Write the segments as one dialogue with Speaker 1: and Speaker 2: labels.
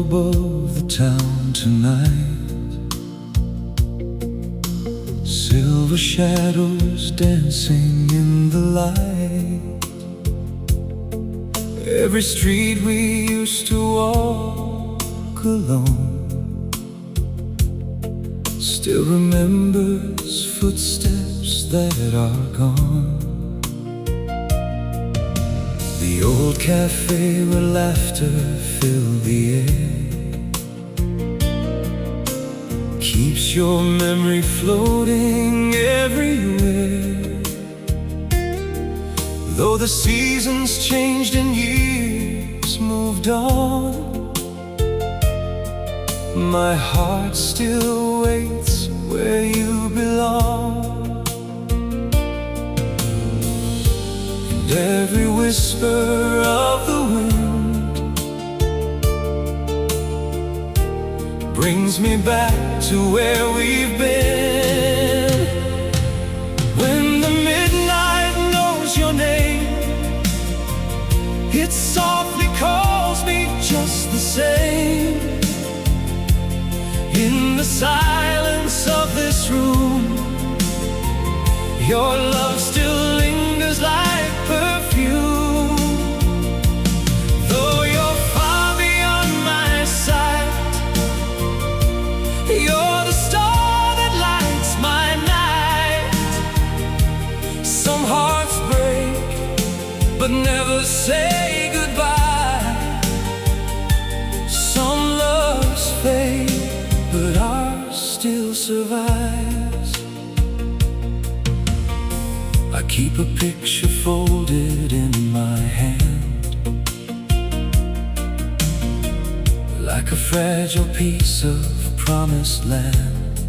Speaker 1: above the town tonight. Silver shadows dancing in the light. Every street we used to walk alone still remembers footsteps that are gone. The old cafe where laughter filled the air keeps your memory floating everywhere. Though the seasons changed and years moved on, my heart still waits where you belong. And every whisper of the wind brings me back to where we've been. When the midnight knows your name, it softly calls me just the same. In the silence of this room, your love still lingers like perfume. Though you're far beyond my sight, you're the star that lights my night. Some hearts break, but never say goodbye. Some loves fade, but ours still survives. I keep a picture folded in my hand, like a fragile piece of promised land.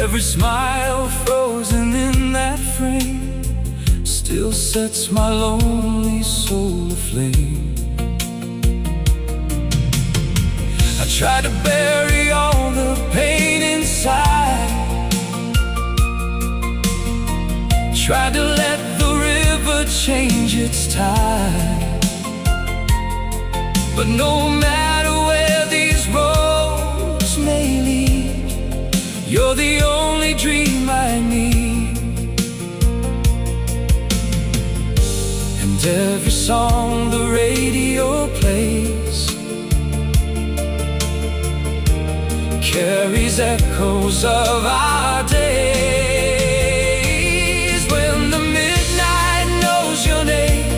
Speaker 1: Every smile frozen in that frame still sets my lonely soul aflame. I try to bury all the pain inside, try to let the river change its tide. But no matter where these roads may lead, you're the only dream I need. And every song the radio plays carries echoes of our days. When the midnight knows your name,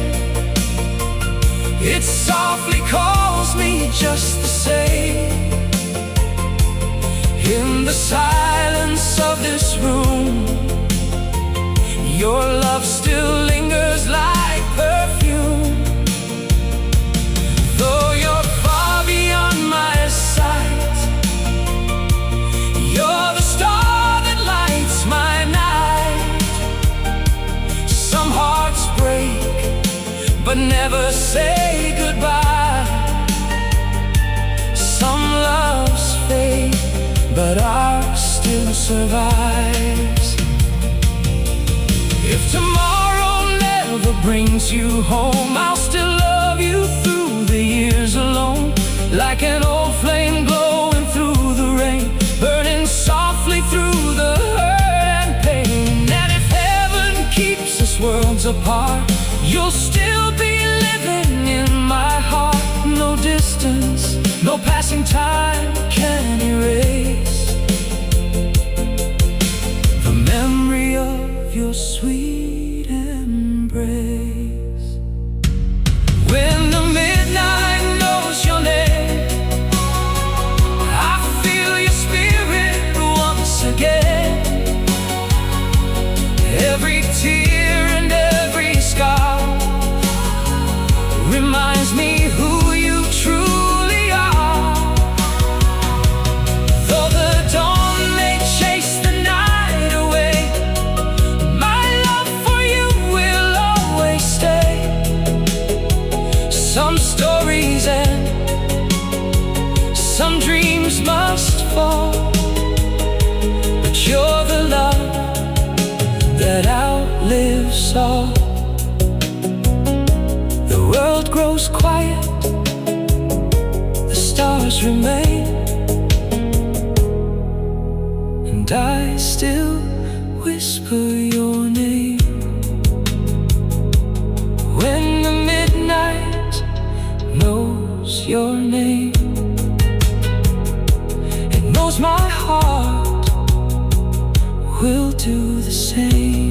Speaker 1: it softly calls me just the same. In the silence of this room, your love still lingers like perfume. Though you're far beyond my sight, you're the star that lights my night. Some hearts break, but never say goodbye. Some loves fade, but ours still survives. If tomorrow never brings you home, I'll still love you through the years alone, like an old flame glowing through the rain, burning softly through the hurt and pain. And if heaven keeps us worlds apart, you'll still be living in my heart. No distance, no passing time can erase the memory of your sweet embrace. When the midnight knows your name, I feel your spirit once again. Every tear and every scar reminds me who you truly are. Though the dawn may chase the night away, my love for you will always stay. Some stories end, some dreams must fall, but you're the love that outlives all. The world grows quiet scars remain, and I still whisper your name. When the midnight knows your name, it knows my heart will do the same.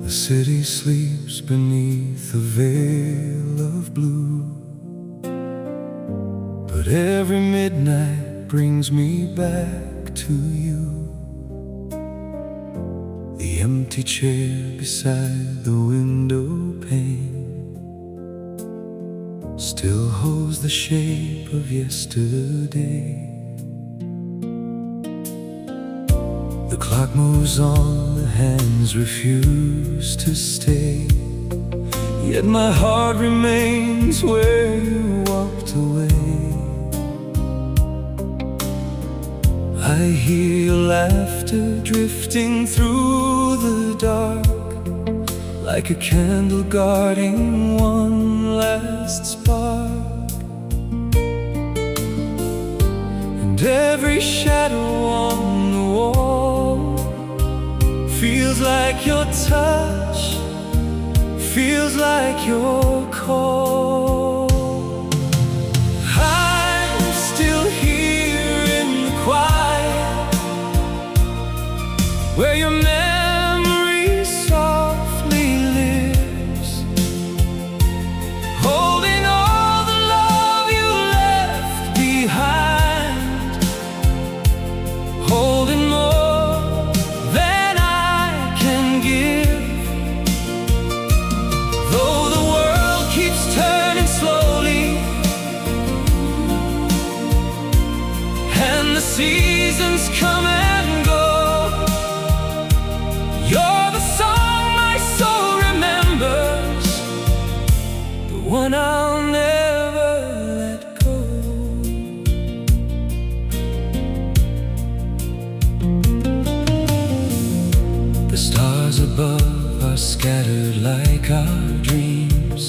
Speaker 2: The city sleeps beneath a veil of blue, but every midnight brings me back to you. The empty chair beside the window pane still holds the shape of yesterday. The clock moves on, the hands refuse to stay, yet my heart remains where you walked away. I hear your laughter drifting through the dark, like a candle guarding one last spark. And every shadow on the wall feels like your touch, feels like your call. I'm still here in the quiet, where your memory softly lives, holding all the love you left behind, holding more than I can give. Though the world keeps turning slowly, and the seasons come and go, you're the song my soul remembers, the one I'll never let go. The stars above are scattered like our dreams,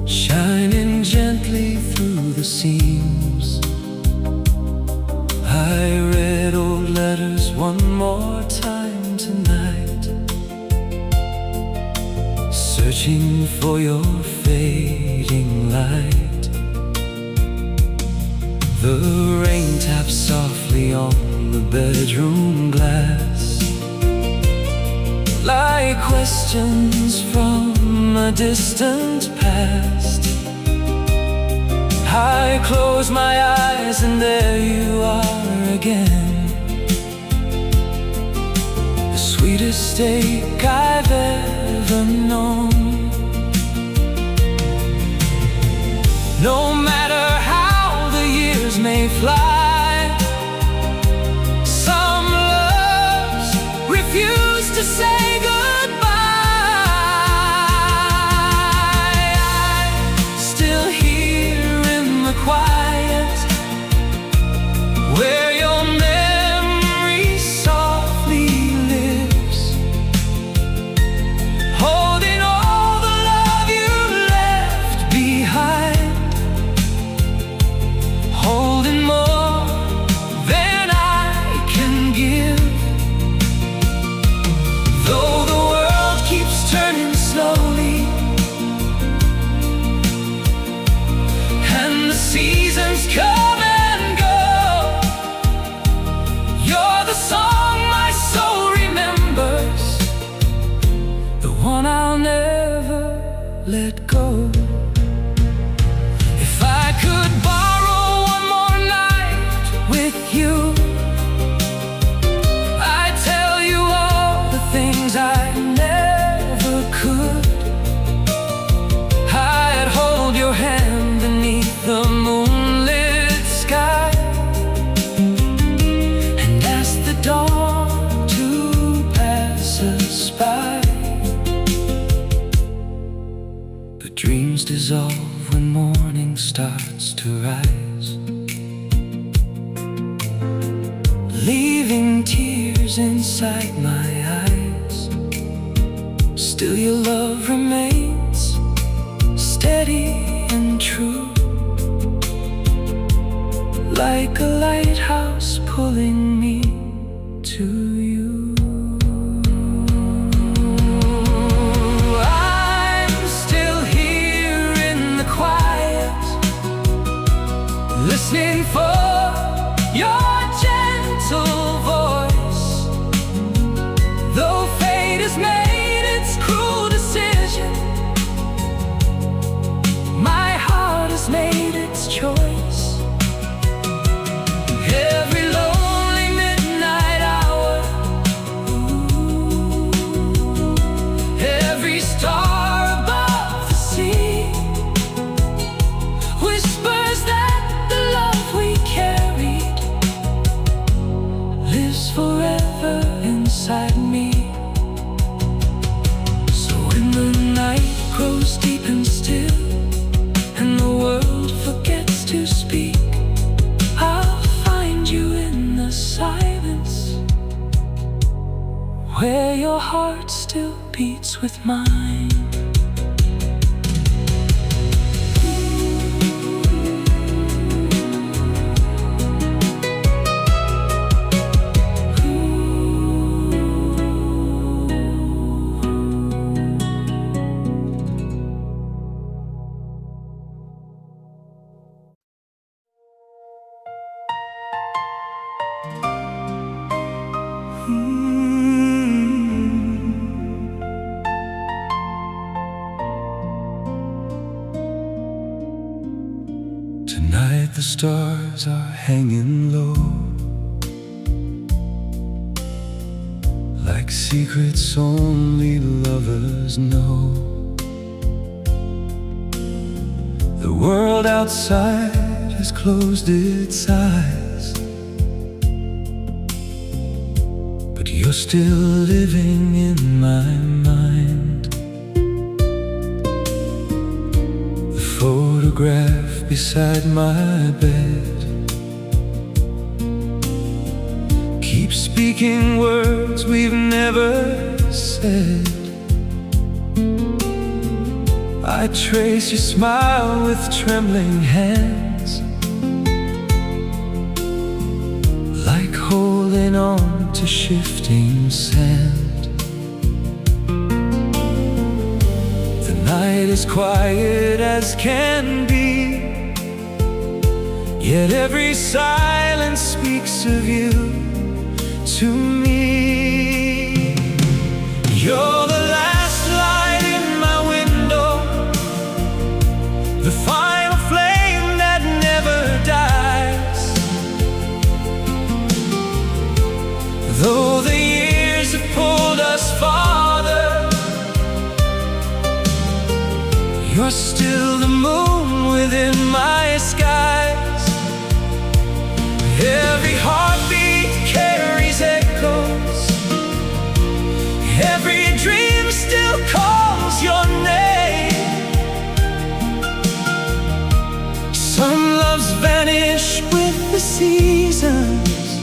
Speaker 2: shining gently through the seams. I read old letters one more time tonight, searching for your fading light. The rain taps softly on the bedroom glass, like questions from a distant past. I close my eyes and there you are again, the sweetest ache I've ever known. No matter how the years may fly, some loves refuse to say goodbye. I'm still here in the quiet, where your memory softly lives, holding all the love you left behind, holding more than I can give. Though the world keeps turning slowly, and the seasons come and go, you're the song my soul remembers, the one I'll never let go. If I could borrow one more night with you, I'd tell you all the things I never could. I'd hold your hand beneath the moon shadows dissolve when morning starts to rise, leaving tears inside my eyes. Still your love remains steady and true, like a lighthouse pulling me to you. I'm still here in the quiet, listening for your gentle voice. Though fate has made its cruel decision, my heart has made its choice. Every lonely midnight hour, every star above the sea whispers that the love we carried lives forever inside me. So when the night grows deep and still, and the world forgets to speak, I'll find you in the silence, where your heart still beats with mine. Tonight the stars are hanging low, like secrets only lovers know. The world outside has closed its eyes, but you're still living in my mind. The photograph beside my bed keeps speaking words we've never said. I trace your smile with trembling hands, like holding on to shifting sand. The night is quiet as can be, yet every silence speaks of you to me. You're the last light in my window, the final flame that never dies. Though the years have pulled us farther, you're still the moon within my skies. Every heartbeat carries echoes, every dream still calls your name. Some loves vanish with the seasons,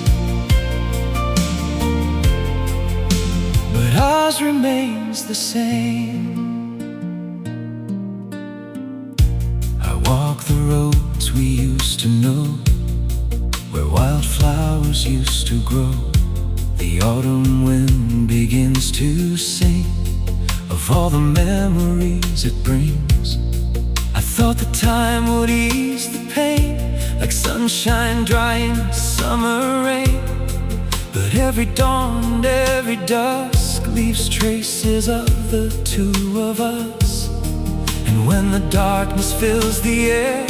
Speaker 2: but ours remains the same. I walk the roads we used to know, where wildflowers used to grow. The autumn wind begins to sing of all the memories it brings. I thought the time would ease the pain, like sunshine drying summer rain. But every dawn and every dusk leaves traces of the two of us. And when the darkness fills the air,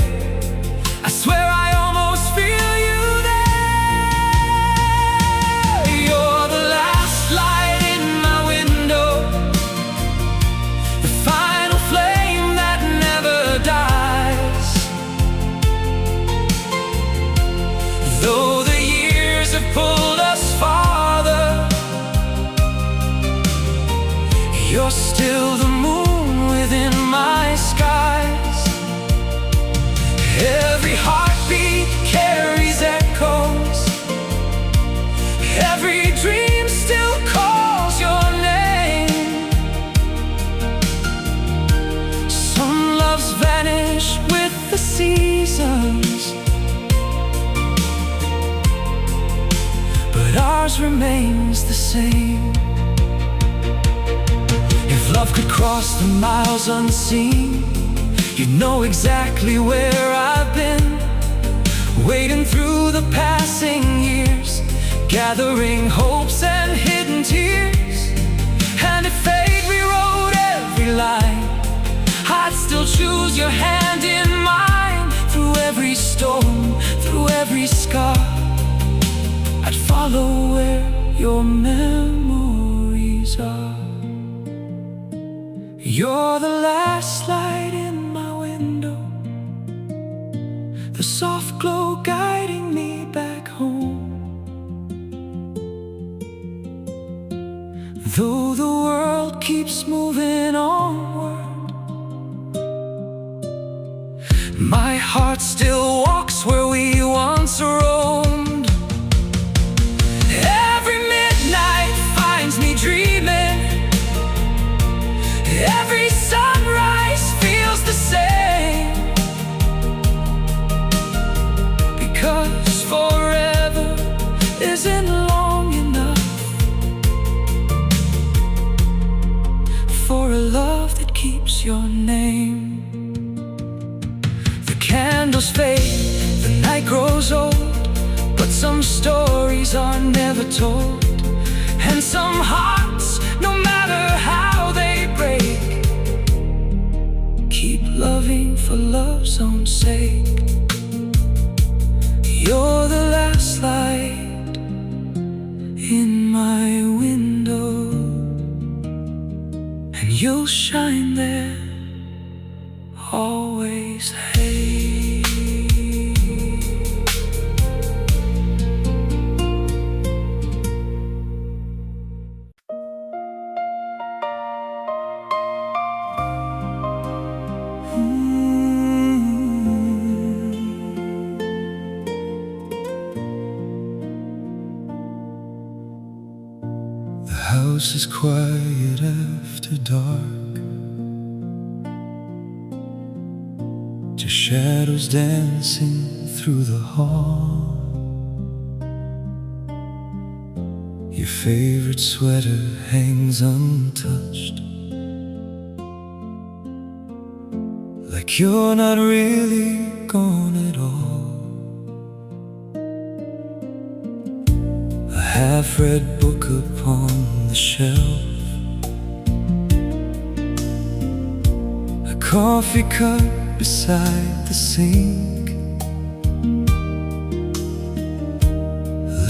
Speaker 2: I swear I almost feel you there. You're the last light in my window, the final flame that never dies. Though the years have pulled us farther, you're still the moon within my sky.
Speaker 1: same. If love could cross the miles unseen, you'd know exactly where I've been, wading through the passing years, gathering hopes and hidden tears. And if fate rewrote every line, I'd still choose your hand in mine. Through every storm, through every scar, I'd follow where your memories are. You're the last light in my window, the soft glow guiding me back home. Though the world keeps moving onward, my heart still walks where we once roamed. Every midnight finds me dreaming, every sunrise feels the same, because forever isn't long enough for a love that keeps your name. The candles fade, the night grows old, but some stories are never told. And some hearts, no matter how they break, keep loving for love's own sake. You're the last light in my window, and you'll shine there always. Hey,
Speaker 2: the house is quiet after dark, just shadows dancing through the hall. Your favorite sweater hangs untouched, like you're not really gone at all. A half-read book upon the shelf, a coffee cup beside the sink,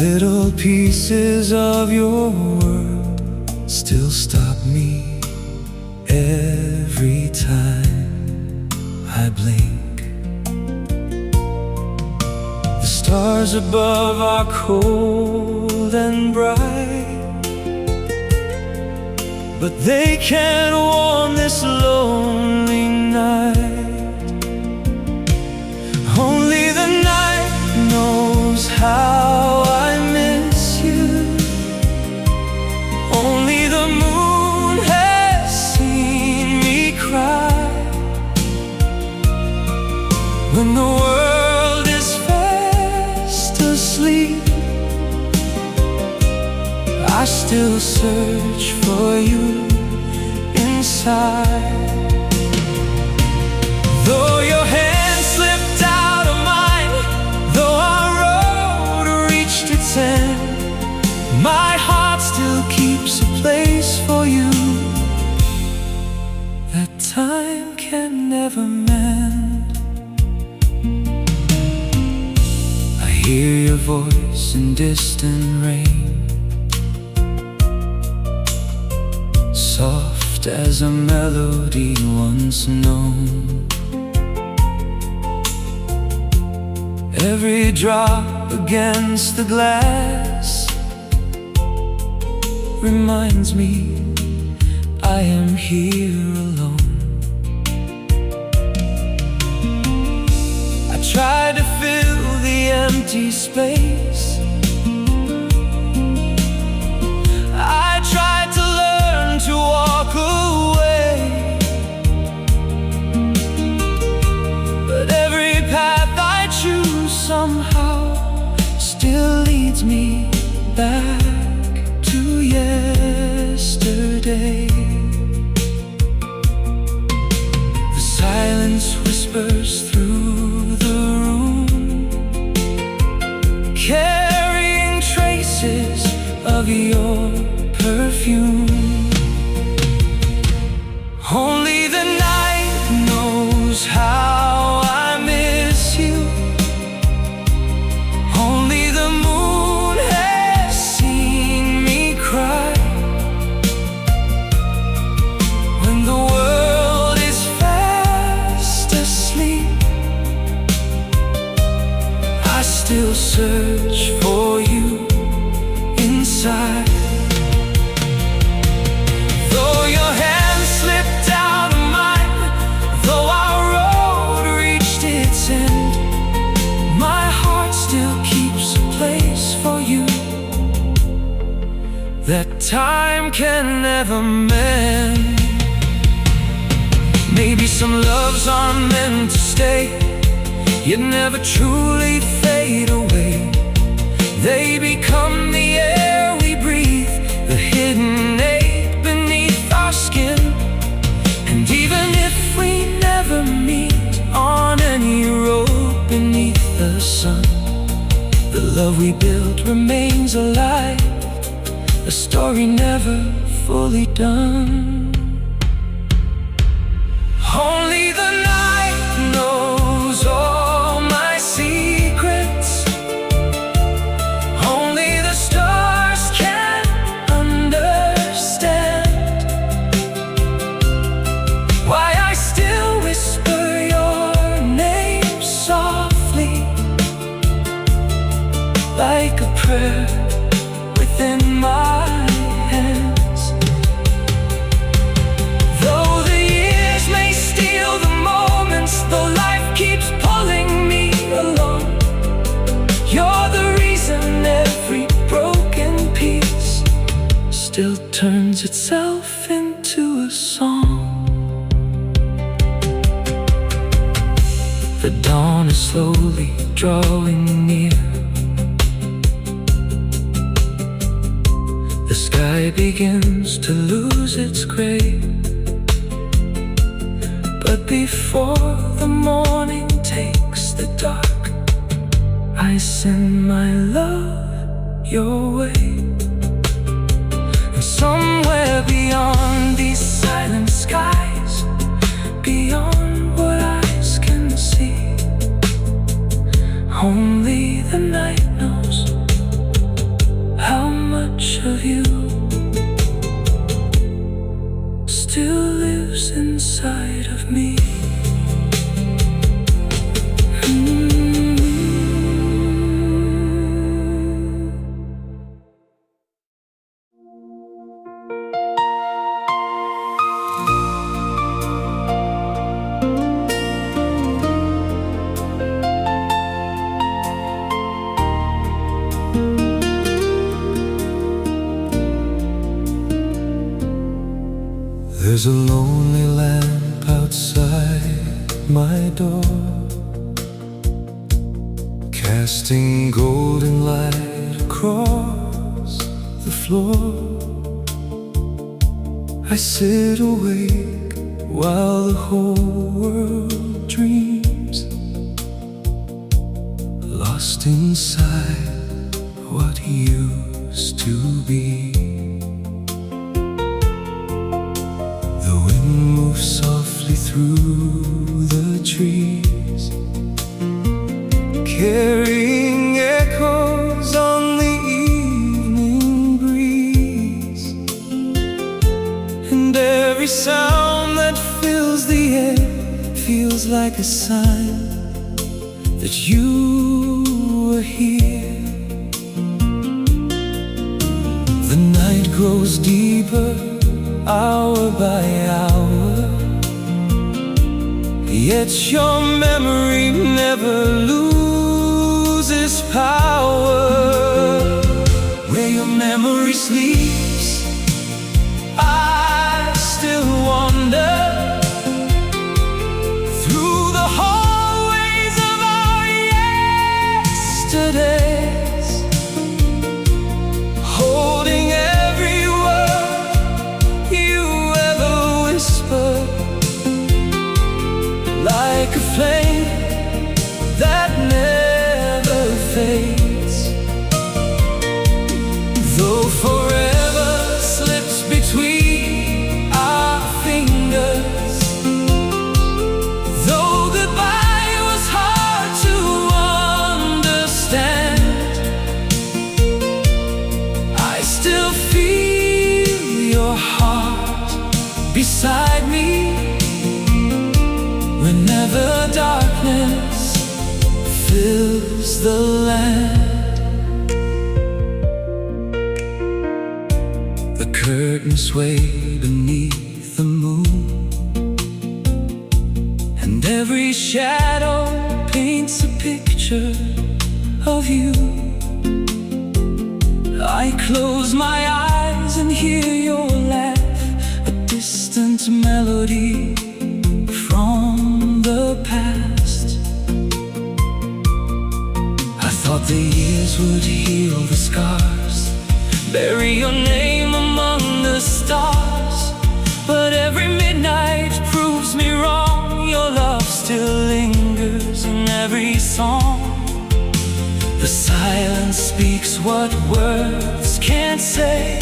Speaker 2: little pieces of your world still stop me every time I blink. The stars above are cold and bright, but they can't warm this lonely night. Only the night knows how I miss you. Only the moon has seen me cry. When the world is fast asleep, I still search for you inside. Though your hand slipped out of mine, though our road reached its end, my heart still keeps a place for you that time can never mend. I hear your voice in distant rain, soft as a melody once known. Every drop against the glass reminds me I am here alone. I try to fill the empty space, I try to learn to walk away, but every path I choose somehow still leads me back to search for you inside. Though your hand slipped out of mine, though our road reached its end, my heart still keeps a place for you that time can never mend. Maybe some loves are meant to stay, yet never truly fade away. They become the air we breathe, the hidden ache beneath our skin. And even if we never meet on any road beneath the sun, the love we built remains alive, a story never fully done. Only the night knows all my secrets. Only the stars can understand why I still whisper your name softly, like a prayer within my hands. Though the years may steal the moments, though life keeps pulling me along, you're the reason every broken piece still turns itself into a song. The dawn is slowly drawing near. The sky begins to lose its gray. But before the morning takes the dark, I send my love your way. And somewhere beyond these silent skies, beyond what eyes can see, only the night knows how much of you still lives inside of me. There's a lonely lamp outside my door, casting golden light across the floor. I sit awake while the whole world dreams, lost inside what used to be. Move softly through the trees, carrying echoes on the evening breeze. And every sound that fills the air feels like a sign that you were here. The night grows deeper, hour by hour, yet your memory never loses power. Where your memory sleeps, I still wander through the hallways of our yesterdays, holding every word you ever whispered, like a flame that never fades. Though forever slips between our fingers, though goodbye was hard to understand, I still feel your heart beside me. Whenever darkness fills the land, curtains sway beneath the moon, and every shadow paints a picture of you. I close my eyes and hear your laugh, a distant melody from the past. I thought the years would heal the scars, bury your name among the stars, but every midnight proves me wrong. Your love still lingers in every song. The silence speaks what words can't say.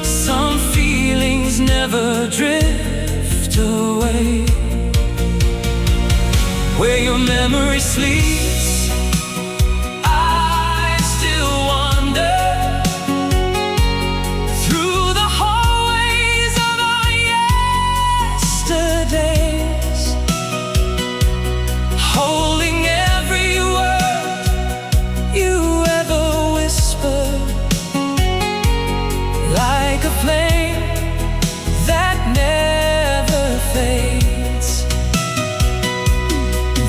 Speaker 2: Some feelings never drift away. Where your memory sleeps, I still wander through the hallways of our yesterdays, holding every word you ever whispered, like a flame that never fades.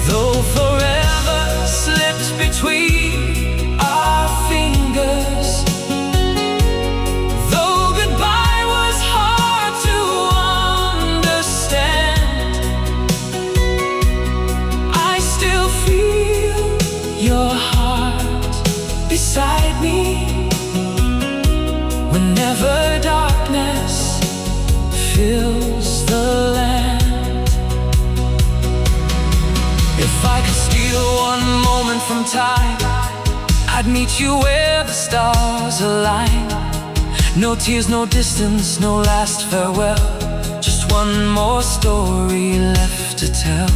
Speaker 2: Though forever slipped between our fingers, though goodbye was hard to understand, I still feel your heart beside me. Whenever darkness fills the land, if I could steal one moment from time, I'd meet you where the stars align. No tears, no distance, no last farewell, just one more story left to tell.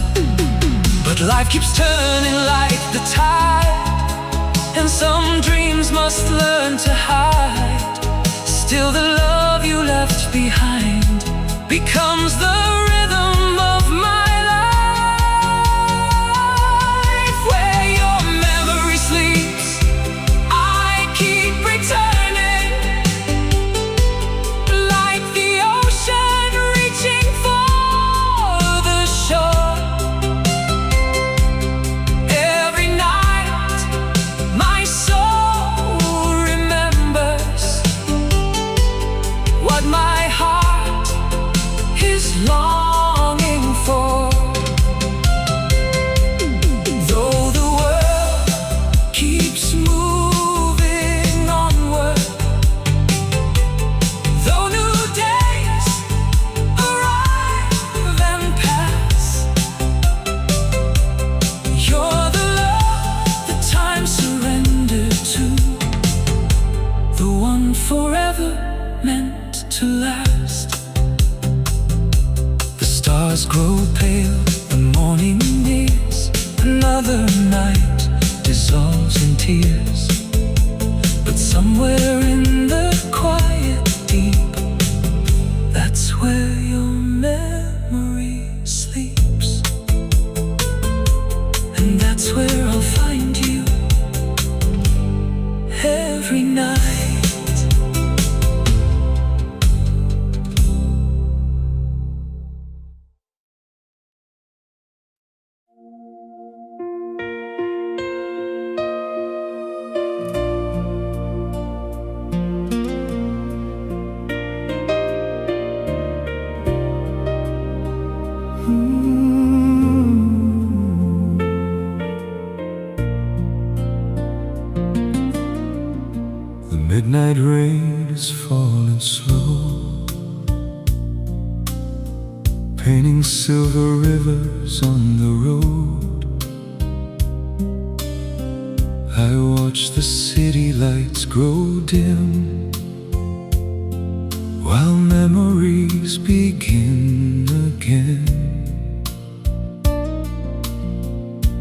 Speaker 2: But life keeps turning like the tide, and some dreams must learn to hide. Still the love you left behind becomes the rhythm of my life. Where your memory sleeps, I keep returning, like the ocean reaching for the shore. Every night my soul remembers what my heart is longing for. Though the world keeps moving onward, though new days arrive and pass, you're the love that time surrendered to, the one forever meant to last. The stars grow pale, the morning nears, another night dissolves in tears. But somewhere in the quiet deep, that's where your memory sleeps, and that's where I'll find you every night. The midnight rain is falling slow, painting silver rivers on the road. I watch the city lights grow dim, while memories begin again.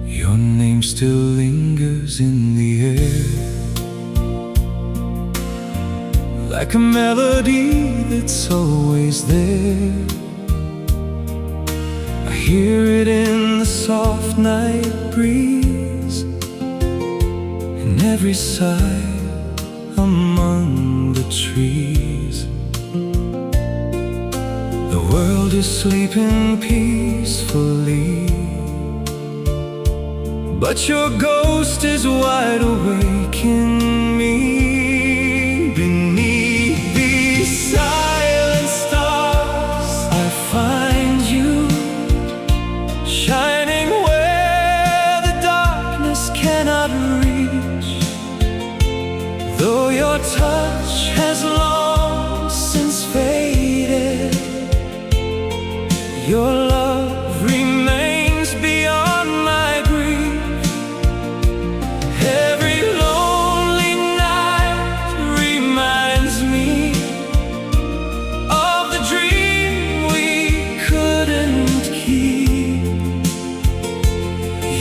Speaker 2: Your name still lingers in the air, like a melody that's always there. I hear it in the soft night breeze, in every sigh among the trees. The world is sleeping peacefully, but your ghost is wide awake in me. Beneath these silent stars, I find you, shining where the darkness cannot reach. Though your touch has long since faded, your love remains beyond my grief. Every lonely night reminds me of the dream we couldn't keep.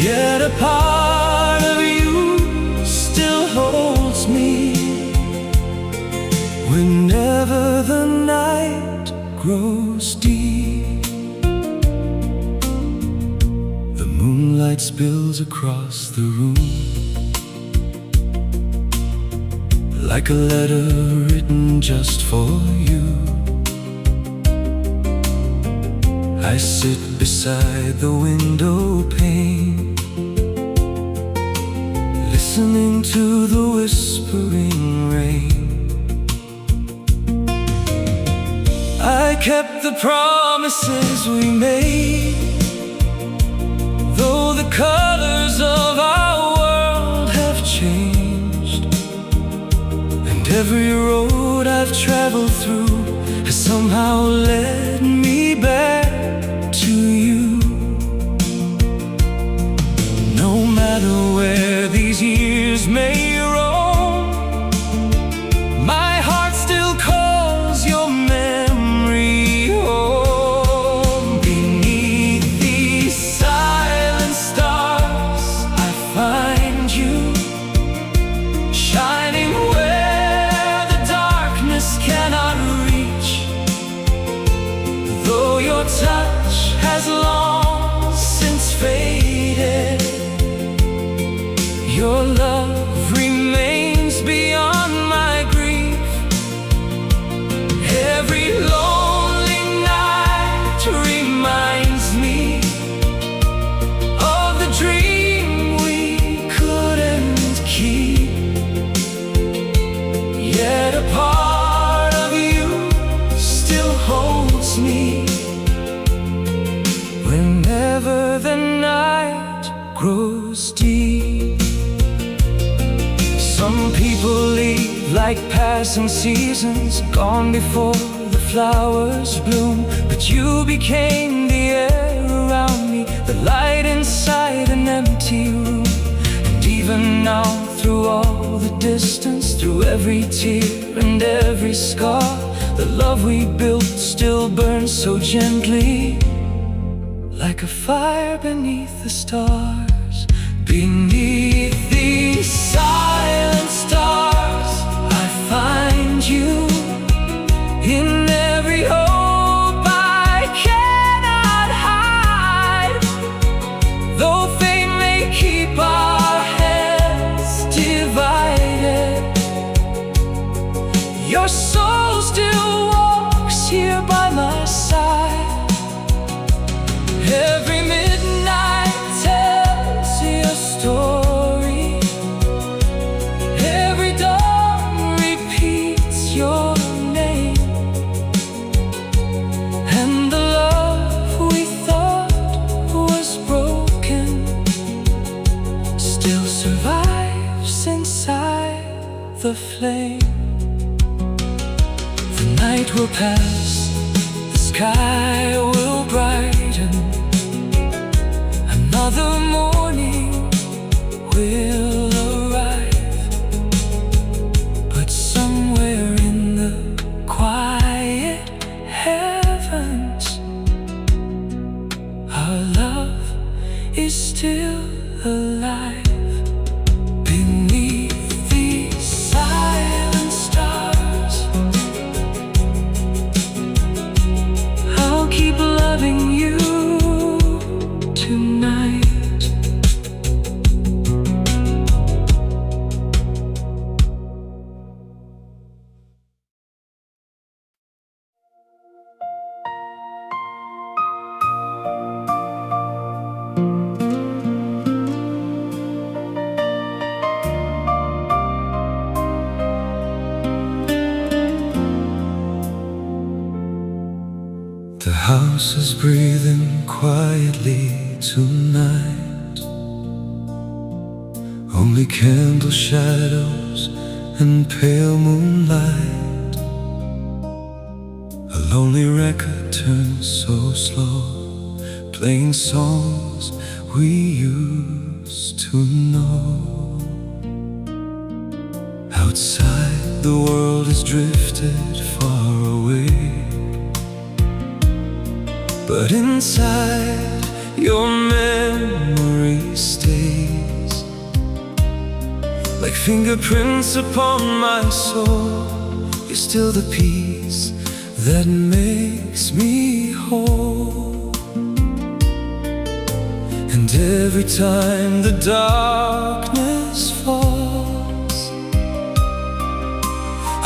Speaker 2: Yet a part of you still holds me whenever the night grows deep. The moonlight spills across the room like a letter written just for you. I sit beside the window pane, listening to the whispering rain. I kept the promises we made, though the colors of our world have changed. And every road I've traveled through has somehow led me back to you. No matter where these years may roam, my heart still calls your memory home. Beneath these silent stars, I find you, shining where the darkness cannot reach. Though your touch has long since faded, your love remains beyond my grief. Every lonely night reminds me of the dream we couldn't keep. Yet a part of you still holds me whenever the night grows deep. Some people leave like passing seasons, gone before the flowers bloom. But you became the air around me, the light inside an empty room. And even now, through all the distance, through every tear and every scar, the love we built still burns so gently, like a fire beneath the stars. Beneath these silent stars, I find you, in every hope I cannot hide. Though fate may keep our heads divided, your soul still walks here by my side. Every midnight tells your story, every dawn repeats your name. And the love we thought was broken still survives inside the flame. The night will pass, the sky will brighten, another morning will arrive. But somewhere in the quiet heavens, our love is still alive. Beneath these silent stars, I'll keep loving you tonight. The house is breathing quietly tonight. Only candle shadows and pale moonlight. A lonely record turns so slow, playing songs we used to know. Outside the world has drifted far away, but inside your memory stays, like fingerprints upon my soul. You're still the peace that makes me whole. And every time the darkness falls,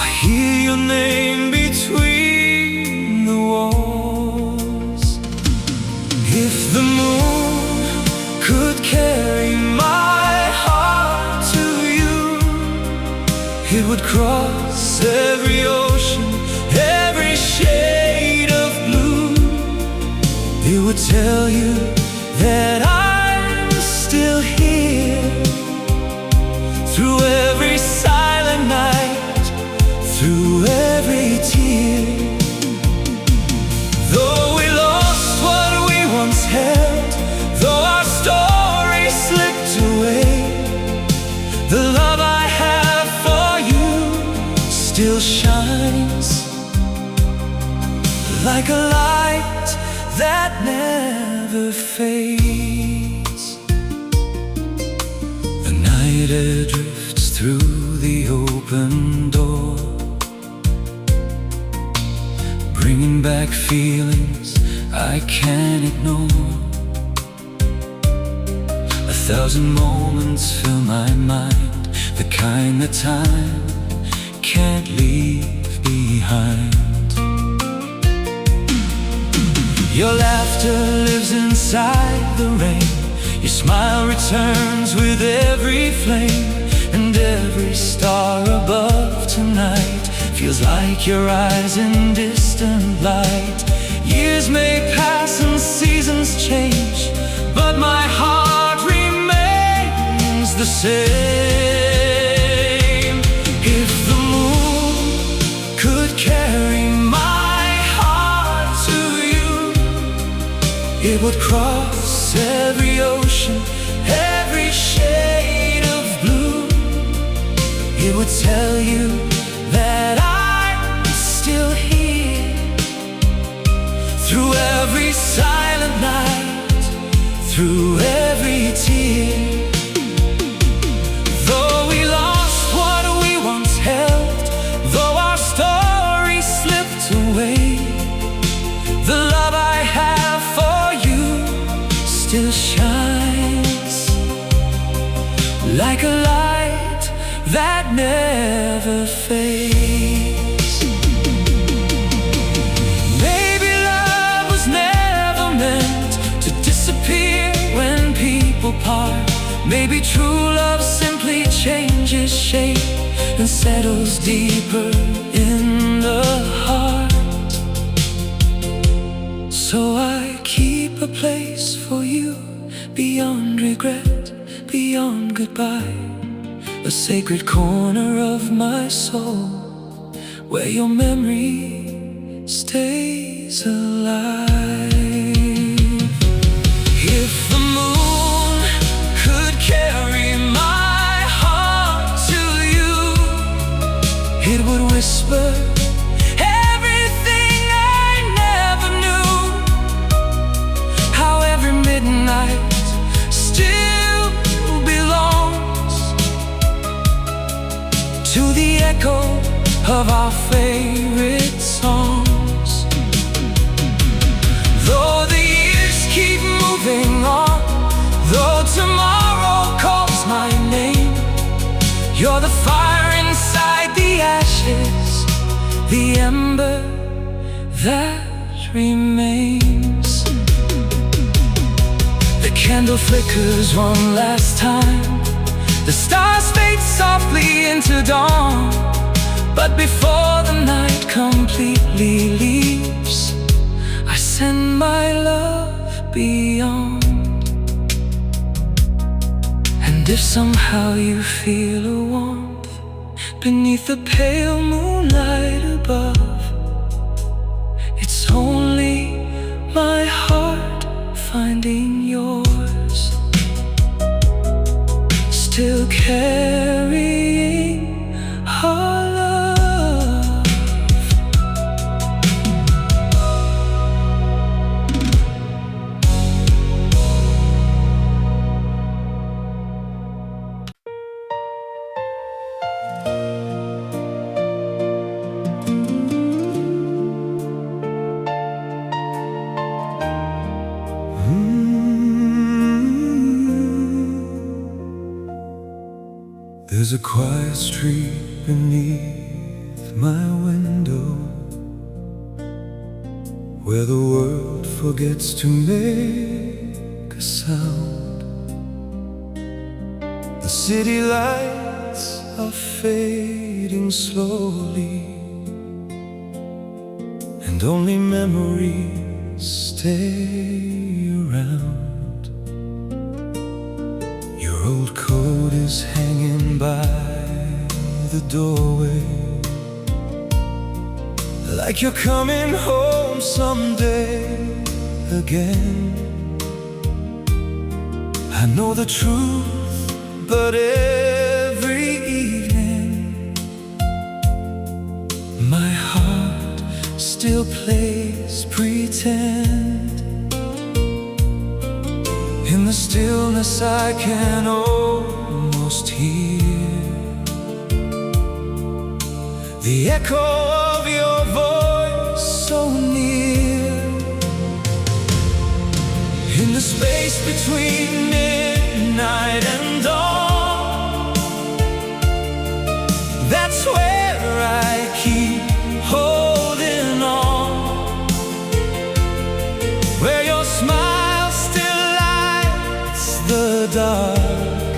Speaker 2: I hear your name between the walls. If the moon could carry my heart to you, it would cross every ocean, every shade of blue. It would tell you that I'm still here, through every silent night, through every tear. Though we lost what we once held, though our story slipped away, the love I have for you still shines like a light that never fades. The night air drifts through the open door, bringing back feelings I can't ignore. 1,000 moments fill my mind, the kind that time can't leave behind. Your laughter lives inside the rain, your smile returns with every flame, and every star above tonight feels like your eyes in distant light. Years may pass and seasons change, but my heart remains the same. If the moon could carry my heart to you, it would cross every ocean, every shade of blue. It would tell you that I'm still here, through every silent night, through every tear. Though we lost what we once held, though our story slipped away, the love I have for you still shines like a light that never fades. Maybe love was never meant to disappear when people part. Maybe true love simply changes shape and settles deeper in the heart. So I keep a place for you, beyond regret, beyond goodbye, a sacred corner of my soul, where your memory stays alive. If the moon could carry my heart to you, it would whisper everything I never knew, how every midnight still belongs to the echo of our favorite songs. Though the years keep moving on, though tomorrow calls my name, you're the fire inside the ashes, the ember that remains. The candle flickers one last time, the stars fade softly into dawn, but before the night completely leaves, I
Speaker 1: beyond. And if somehow you feel a warmth beneath the pale moonlight above, it's only my heart finding yours, still carrying our love.
Speaker 2: There's a quiet street beneath my window, where the world forgets to make a sound. The city lights are fading slowly, and only memories stay around. Your old coat is hanging by the doorway, like you're coming home someday again. I know the truth, but every evening my heart still plays pretend. In the stillness I can almost hear the echo of your voice so near. In the space between midnight and dawn, that's where I keep holding on, where your smile still lights the dark,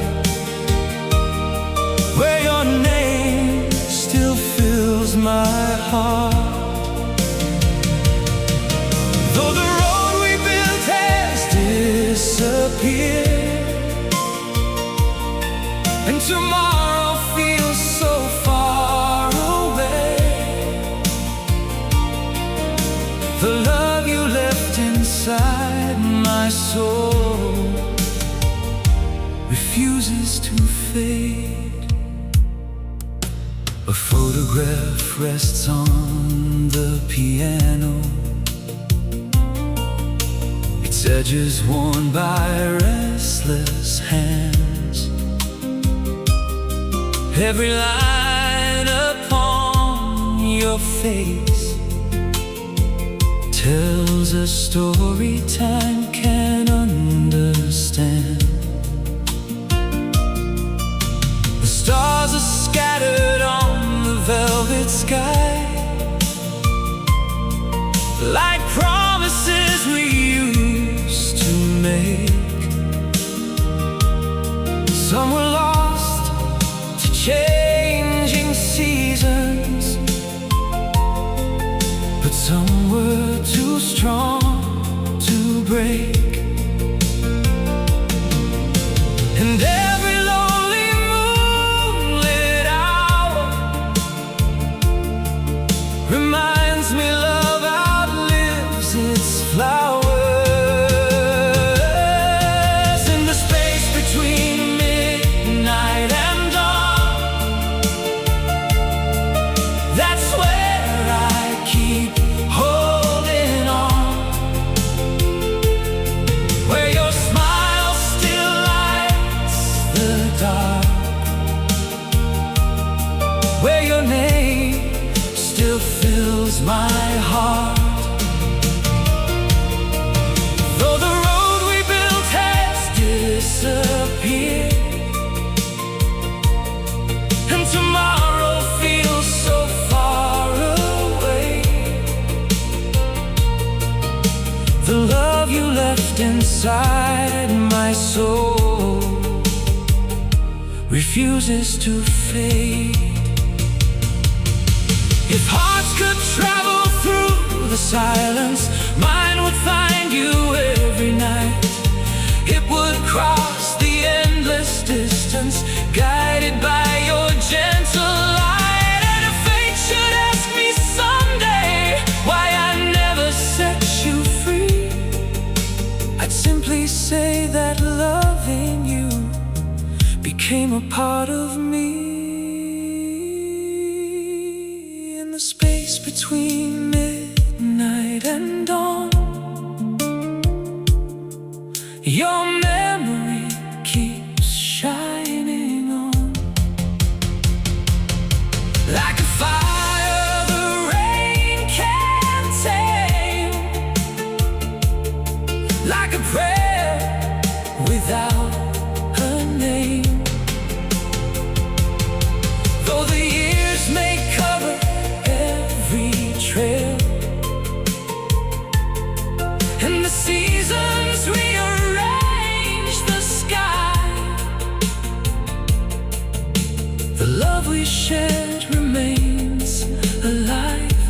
Speaker 2: where your name still fills my heart. Though the road we built has disappeared, and tomorrow feels so far away, the love you left inside my soul refuses to fade. A photograph rests on the piano, its edges worn by restless hands. Every line upon your face tells a story time can understand. The stars are scattered on the velvet sky, like promises we used to make. Some were lost to changing seasons, but some were too strong to break. And every lonely moonlit hour reminds me love outlives its flowers. In the space between midnight and dawn, that's where I keep holding on, where your smile still lights the dark, where your name still fills my heart. Though the road we built has disappeared, and tomorrow feels so far away, the love you left inside my soul refuses to fade. If hearts could travel through the silence, mine would find you every night. became a part of me. In the space between midnight and dawn, your memory keeps shining on. Like a fire the rain can't tame, like a prayer without a name. Though the years may cover every trail, and the seasons rearrange the sky, the love we shared remains alive,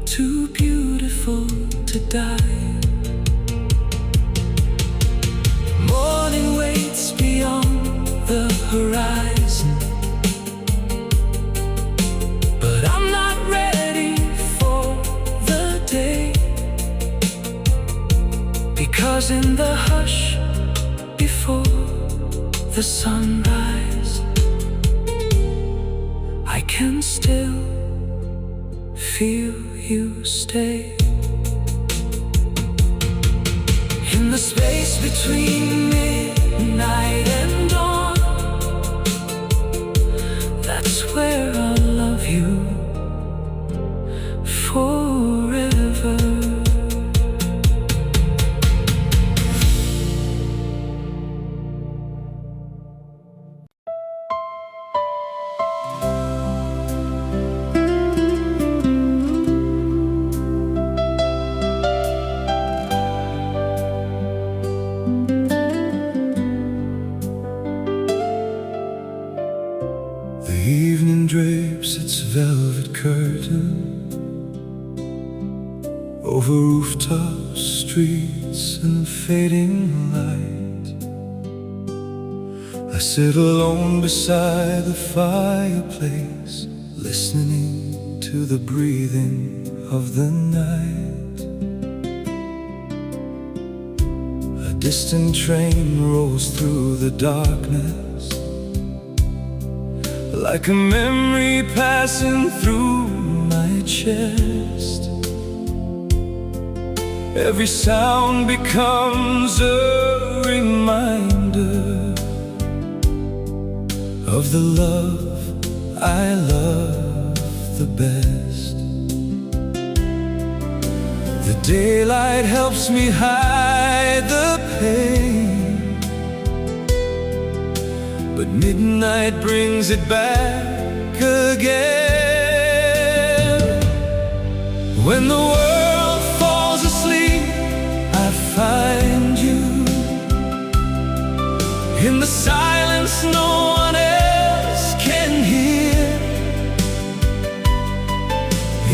Speaker 2: too beautiful to die. Morning waits beyond the horizon, but I'm not ready for the day, because in the hush before the sunrise, I can still feel you stay. In the space between midnight and dawn, that's where I'll love you forever. The evening drapes its velvet curtain over rooftops, streets, and fading light. I sit alone beside the fireplace, listening to the breathing of the night. A distant train rolls through the darkness, like a memory passing through my chest. Every sound becomes a reminder of the love I love the best. The daylight helps me hide the pain, but midnight brings it back again. When the world falls asleep, I find you in the silence no one else can hear,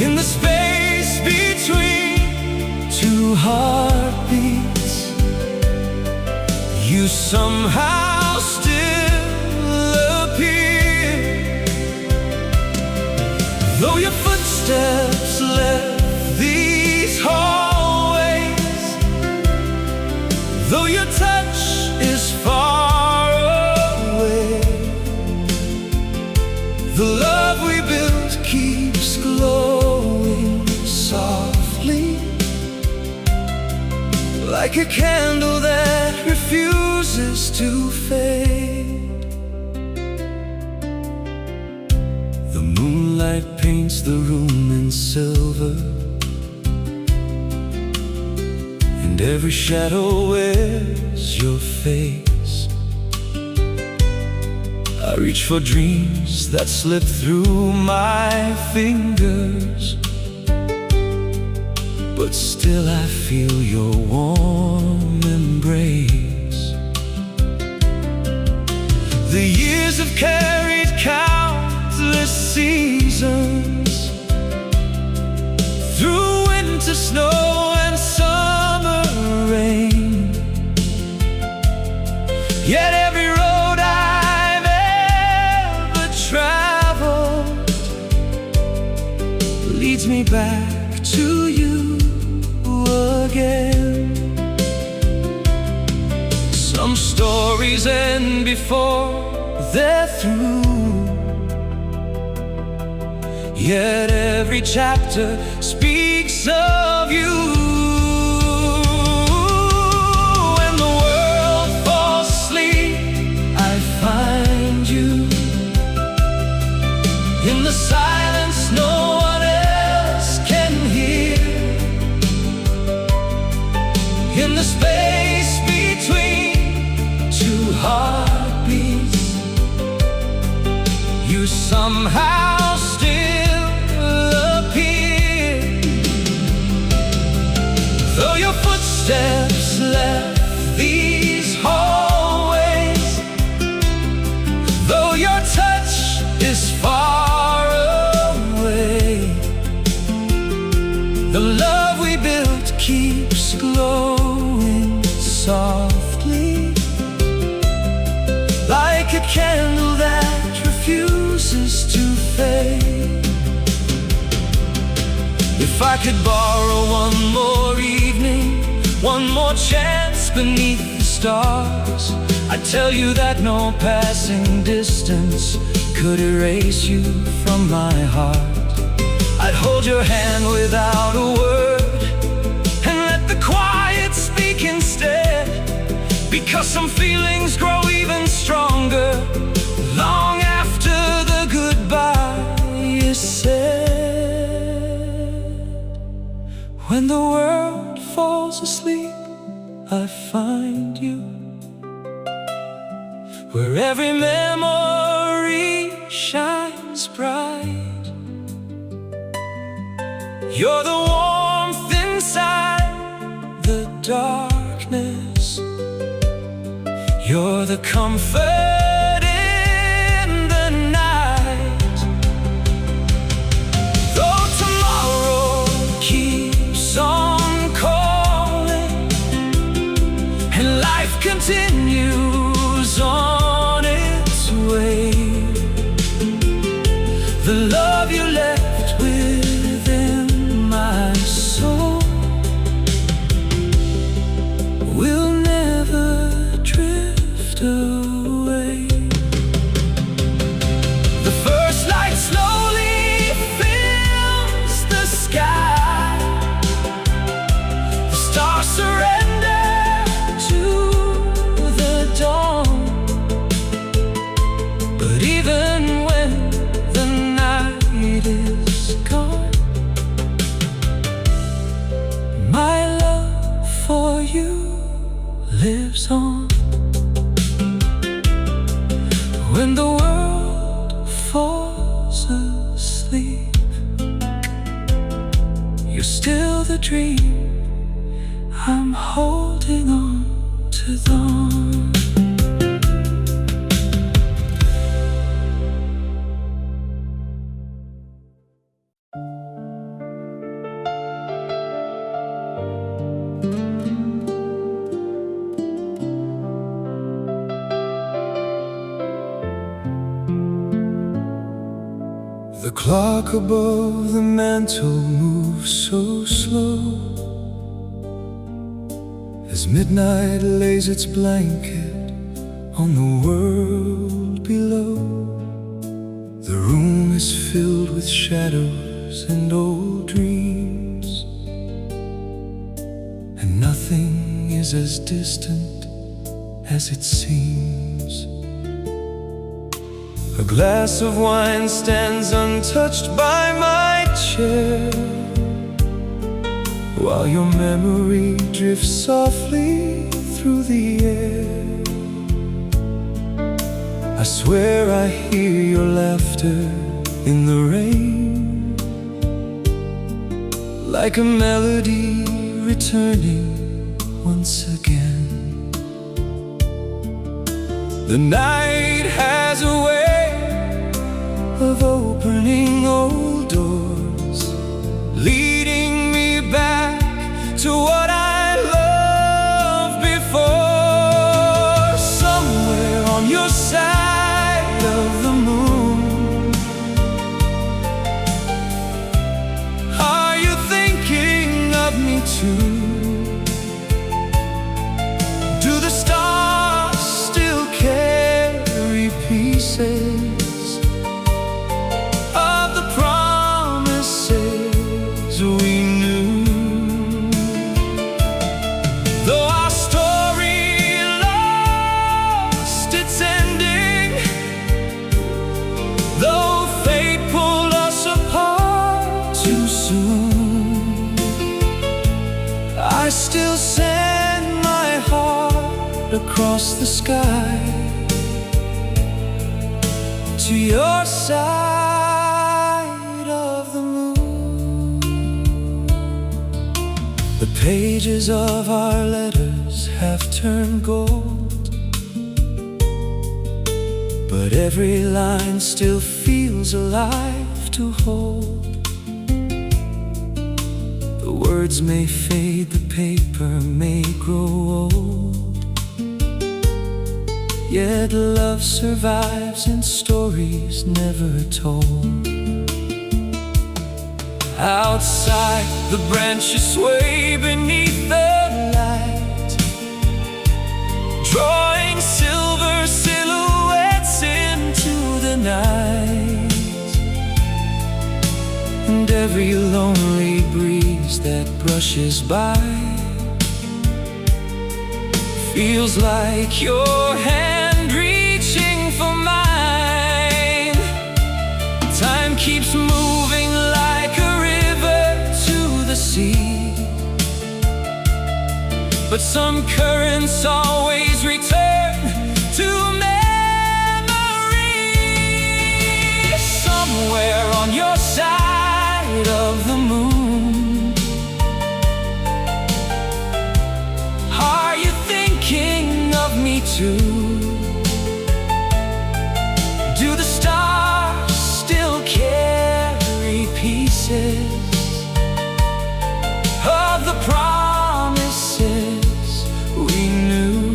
Speaker 2: in the space between two heartbeats. You somehow still appear, though your footsteps left these hallways, though your touch is far away. The love we built keeps glowing softly, like a candle that refuses to fade. The moonlight paints the room in silver, and every shadow wears your face. I reach for dreams that slip through my fingers, but still I feel your warm embrace. The years have carried countless seasons, through winter snow and summer rain. Yet every road I've ever traveled leads me back to you again. Some stories end before they're through, yet every chapter speaks of you. When the world falls asleep, I find you in the silence no one else can hear, in the space between two heartbeats. You somehow still appear, though your footsteps left these hallways, though your touch is far away. The love we built keeps glowing softly, like a candle that refuses to fade. If I could borrow one more evening, one more chance beneath the stars, I'd tell you that no passing distance could erase you from my heart. I'd hold your hand without a word and let the quiet speak instead, because some feelings grow even stronger long after the goodbye is said. When the world falls asleep, I find you where every memory shines bright. You're the warmth inside the darkness, you're the comfort in the night. Though tomorrow keeps on calling and life continues on its way, the love you left within my soul will never drift away. The first light slowly fills the sky, the stars surrender to the dawn. But even when the night is gone, my love for you lives on. When the world falls asleep, you're still the dream I'm holding on to them. The clock above the mantel moves so slow as midnight lays its blanket on the world below. The room is filled with shadows and old dreams, and nothing is as distant as it seems. A glass of wine stands untouched by my chair, while your memory drifts softly through the air. I swear I hear your laughter in the rain, like a melody returning once again. The night has a way of opening old doors, leading me back to what I loved before. Somewhere on your side of the moon, are you thinking of me too? Do the stars too soon. I still send my heart across the sky to your side of the moon. The pages of our letters have turned gold, but every line still feels alive to hold. The words may fade, the paper may grow old, yet love survives in stories never told. Outside, the branches sway beneath the light, drawing silver silhouettes into the night. And every lonely breeze that brushes by feels like your hand reaching for mine. Time keeps moving like a river to the sea, but some currents always return to memory. Somewhere on your side of the moon, are you thinking of me too? Do the stars still carry pieces of the promises we knew?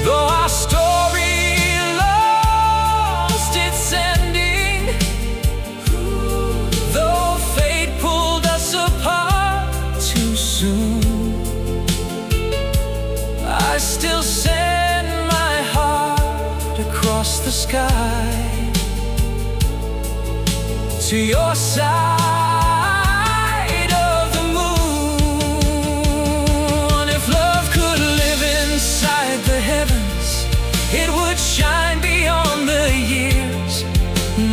Speaker 2: Though our story lost its ending, though fate pulled us apart too soon, I still send my heart across the sky to your side of the moon. If love could live inside the heavens, it would shine beyond the years,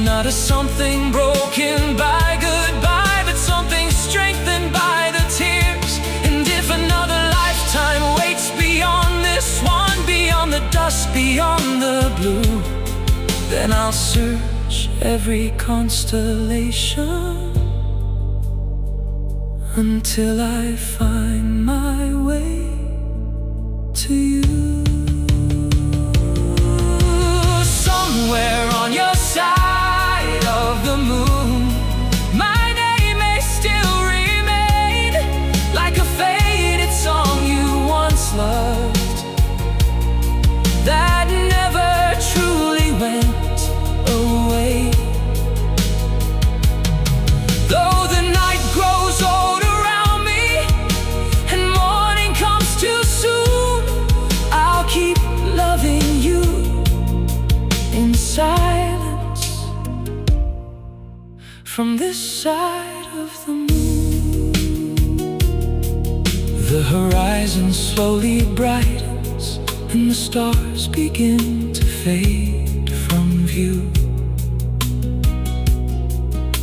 Speaker 2: not as something broken by goodbye, but something strengthened by the tears. And if another lifetime waits beyond this one, beyond the dust, beyond the blue, then I'll search every constellation until I find my way to you. Somewhere on your side of the moon, my name may still remain like a faded song you once loved, that never truly went away. Though the night grows old around me and morning comes too soon, I'll keep loving you in silence from this side of the moon. The horizon slowly brightens and the stars begin to fade from view,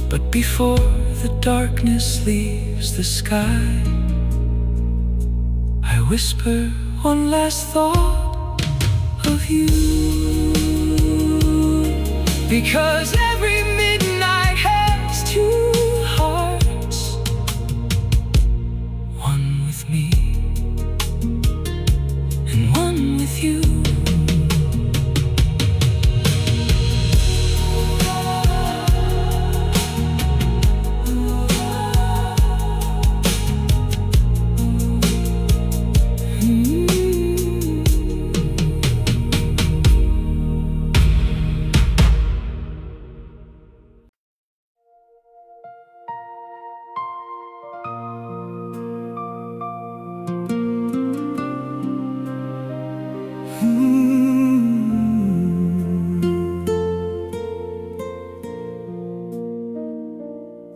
Speaker 2: but before the darkness leaves the sky, I whisper one last thought of you. Because every midnight has two hearts, one with me and one with you.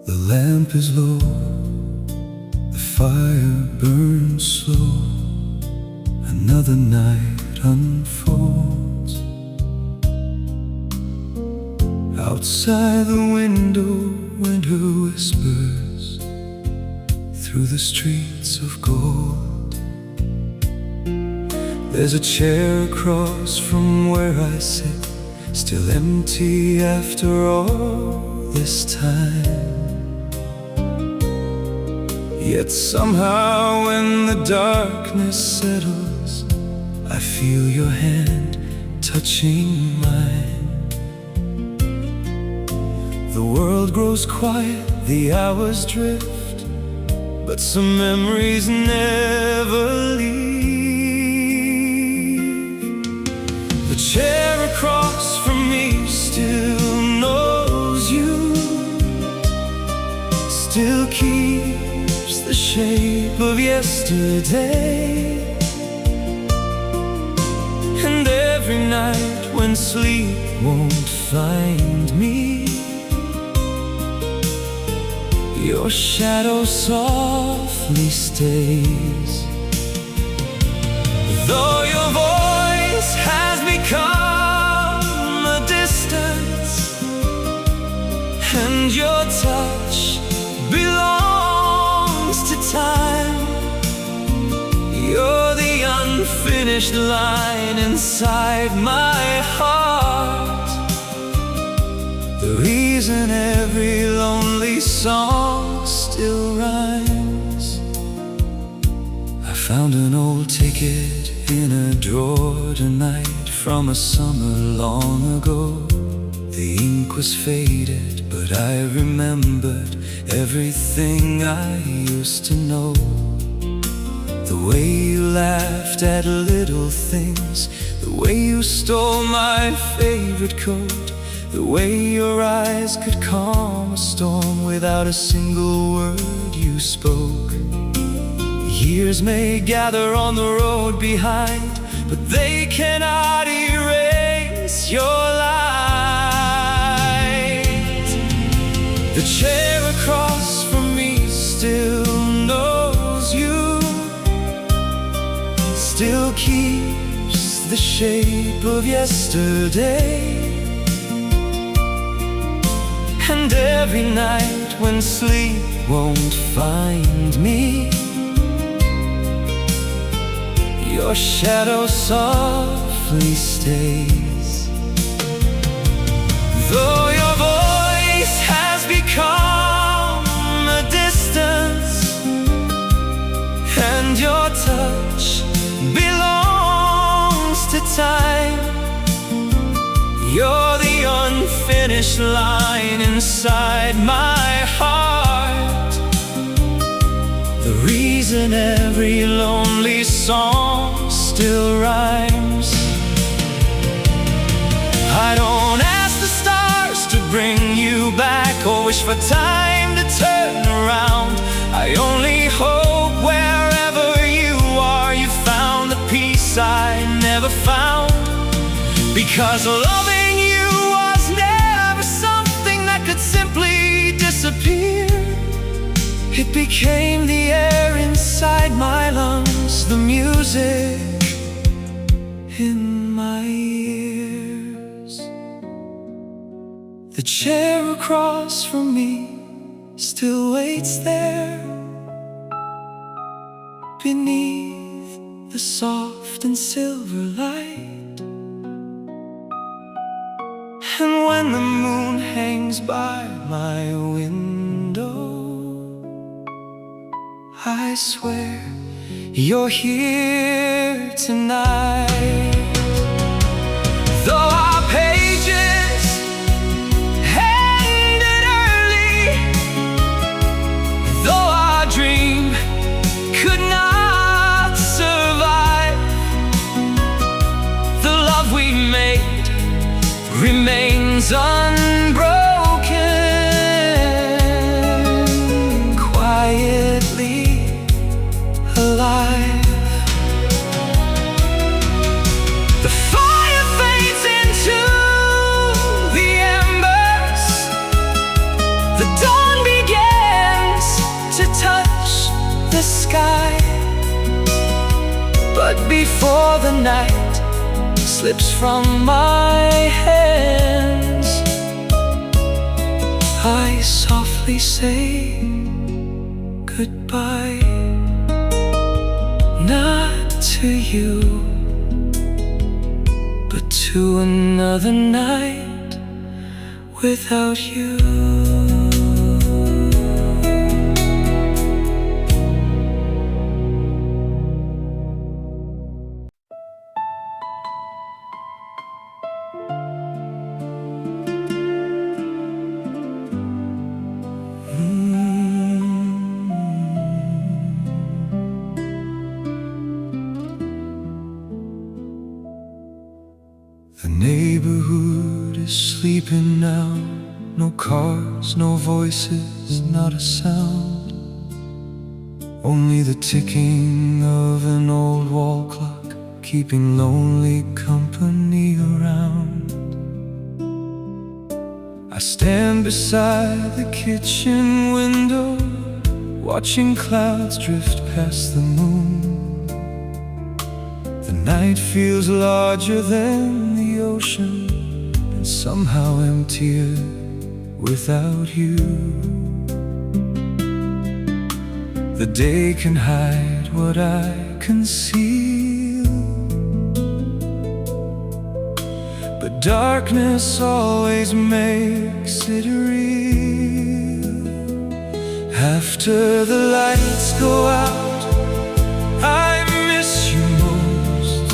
Speaker 2: The lamp is low, the fire burns slow, another night unfolds. Out Outside the window, winter whispers through the streets of gold. There's a chair across from where I sit, still empty after all this time. Yet somehow when the darkness settles, I feel your hand touching mine. The world grows quiet, the hours drift, but some memories never leave. The chair across from me still knows you, still keeps the shape of yesterday. And every night when sleep won't find me, your shadow softly stays. Though your voice has become a distance, and your touch belongs to time, you're the unfinished line inside my heart, the reason every lonely song still rhymes. I found an old ticket in a drawer tonight from a summer long ago. The ink was faded, but I remembered everything I used to know. The way you laughed at little things, the way you stole my favorite coat, the way your eyes could calm a storm without a single word you spoke. Years may gather on the road behind, but they cannot erase your light. The chair across from me still knows you, still keeps the shape of yesterday. And every night when sleep won't find me, your shadow softly stays. Though your voice has become a distance, and your touch belongs to time, you're the unfinished line inside my heart, the reason every lonely song still rhymes. I don't ask the stars to bring you back or wish for time to turn around. I only hope wherever you are, you found the peace I never found. Because loving you was never something that could simply disappear. It became the air inside my lungs, the music in my ears. The chair across from me still waits there, beneath the soft and silver light. And when the moon hangs by my window, I swear you're here tonight. Though our pages ended early, though our dream could not survive, the love we made remains unbroken, quietly alive. The fire fades into the embers, the dawn begins to touch the sky, but before the night slips from my hands, softly say goodbye. Not to you, but to another night without you. The neighborhood is sleeping now. No cars, no voices, not a sound. Only the ticking of an old wall clock, keeping lonely company around. I stand beside the kitchen window, watching clouds drift past the moon. The night feels larger than the ocean, and somehow emptier without you. The day can hide what I conceal, but darkness always makes it real. After the lights go out, I miss you most.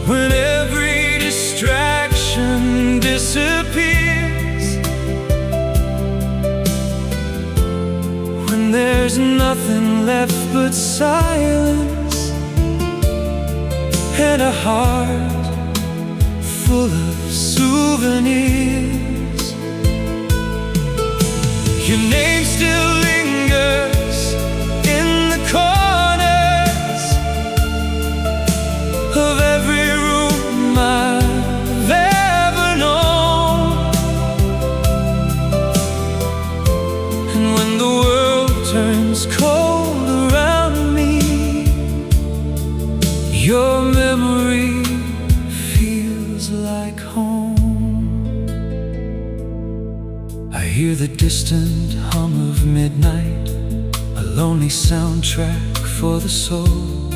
Speaker 2: When every distraction disappears, when there's nothing left but silence and a heart full of souvenirs. Your name still lingers in the corners of every room I've ever known. And when the world turns cold around me, your memory feels like home. I hear the distant hum of midnight, a lonely soundtrack for the soul.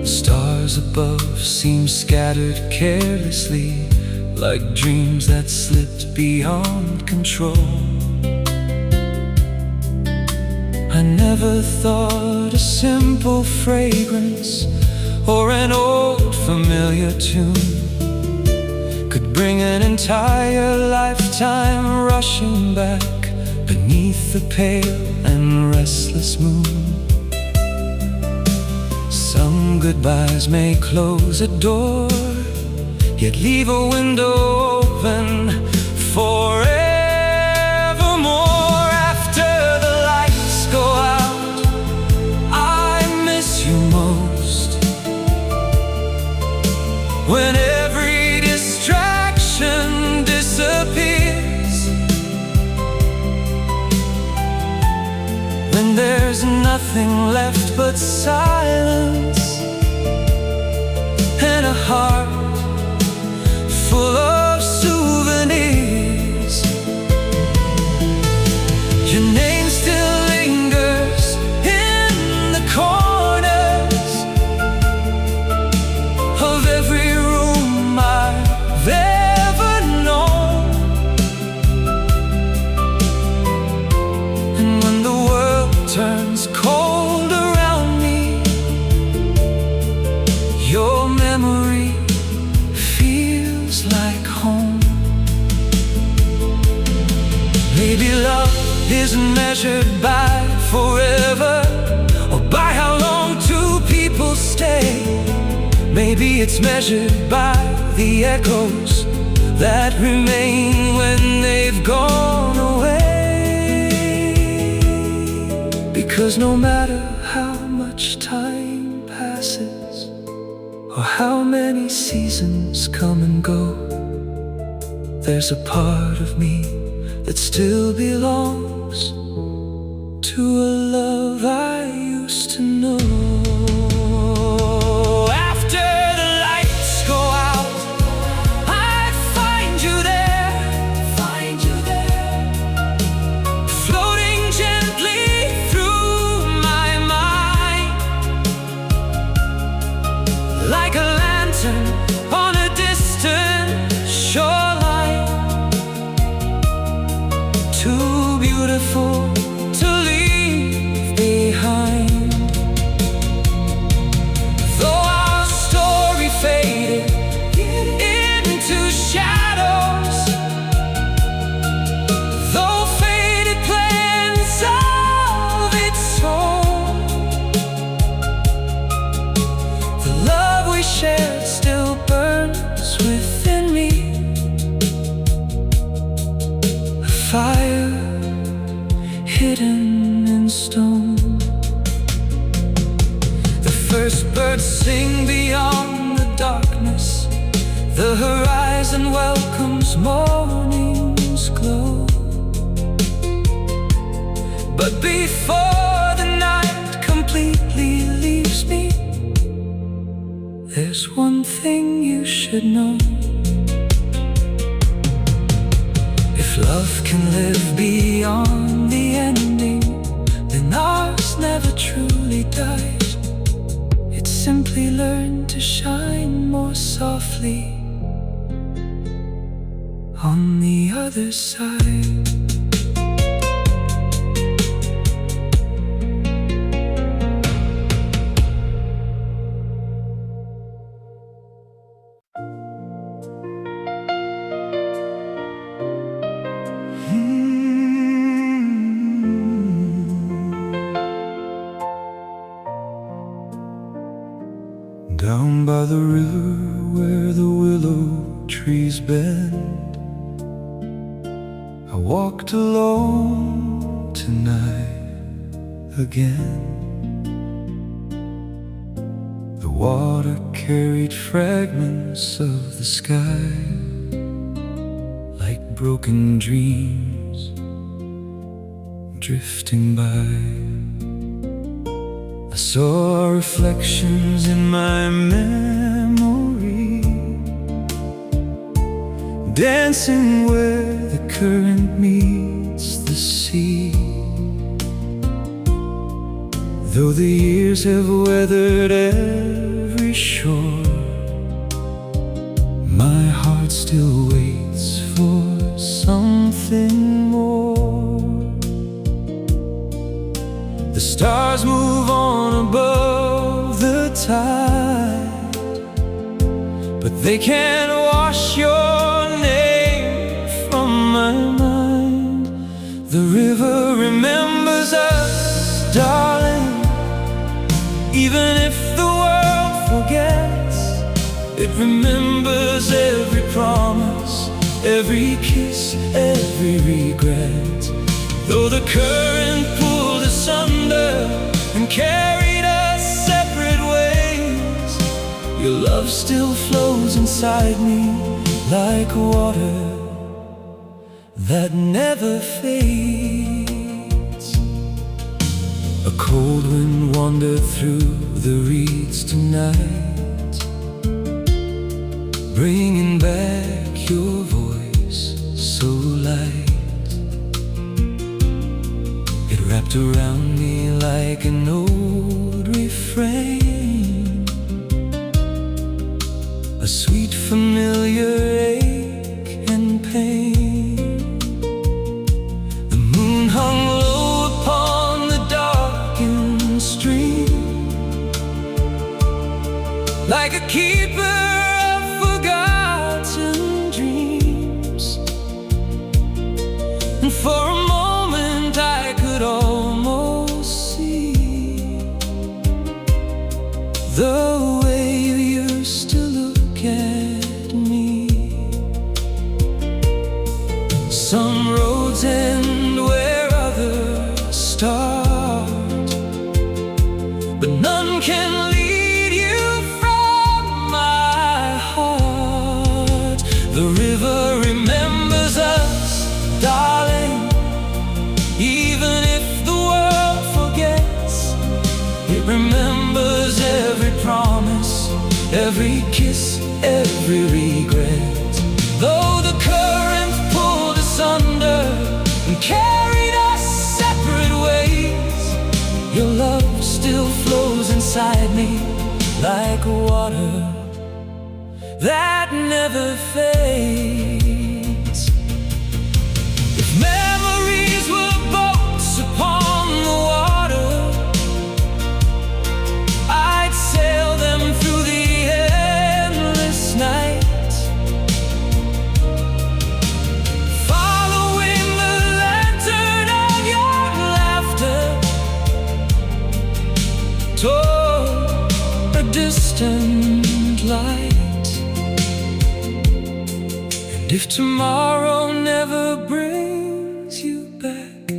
Speaker 2: Stars above seem scattered carelessly, like dreams that slipped beyond control. I never thought a simple fragrance or an old familiar tune could bring an entire lifetime rushing back beneath the pale and restless moon. Some goodbyes may close a door, yet leave a window open forevermore. After the lights go out, I miss you most. When every distraction disappears, when there's nothing left but silence and a heart full of souvenirs. Your name still lingers in the corners of every room I've ever known. And when the world turns cold around me, your memory feels like home. Maybe love isn't measured by forever, or by how long two people stay. Maybe it's measured by the echoes that remain when they've gone away. Because no matter how much time passes, or how many seasons come and go, there's a part of me that still belongs to a love I used to know. After the lights go out, I find you there, too beautiful to leave behind. Though our story faded into shadows, though faded plans of its own, the love we shared still burns within me. A fire hidden in stone. The first birds sing beyond the darkness. The horizon welcomes morning's glow. But before the night completely leaves me, there's one thing you should know. If love can live beyond the ending, then ours never truly dies. It simply learned to shine more softly on the other side. Down by the river where the willow trees bend, I walked alone tonight again. The water carried fragments of the sky, like broken dreams drifting by. I saw reflections in my memory, dancing where the current meets the sea. Though the years have weathered every shore, my heart still waits for something more. The stars move on above the tide, but they can't wash your name from my mind. The river remembers us, darling, even if the world forgets. It remembers every promise, every kiss, every regret. Though the current pulled us under and carried us separate ways, your love still flows inside me like water that never fades. A cold wind wandered through the reeds tonight, bringing back your voice so light. It wrapped around me like an old refrain, a sweet familiar ache and pain. The moon hung low upon the darkened stream, like a keeper of forgotten dreams. And for a moment I could almost see the way you used to look at me. Some roads end where others start, but none can lead you from my heart. The river remembers us, darling, even if the world forgets. It remembers every promise, every kiss, every regret. Though the current pulled us under and carried us separate ways, your love still flows inside me like water that never fades. If memory distant light. And if tomorrow never brings you back,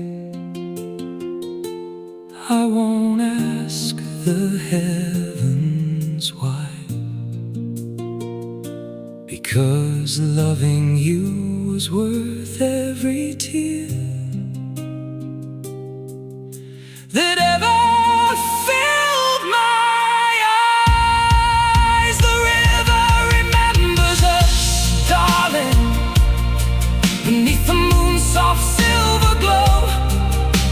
Speaker 2: I won't ask the heavens why, because loving you was worth every tear that ever filled my eyes. The river remembers us, darling, beneath the moon's soft silver glow.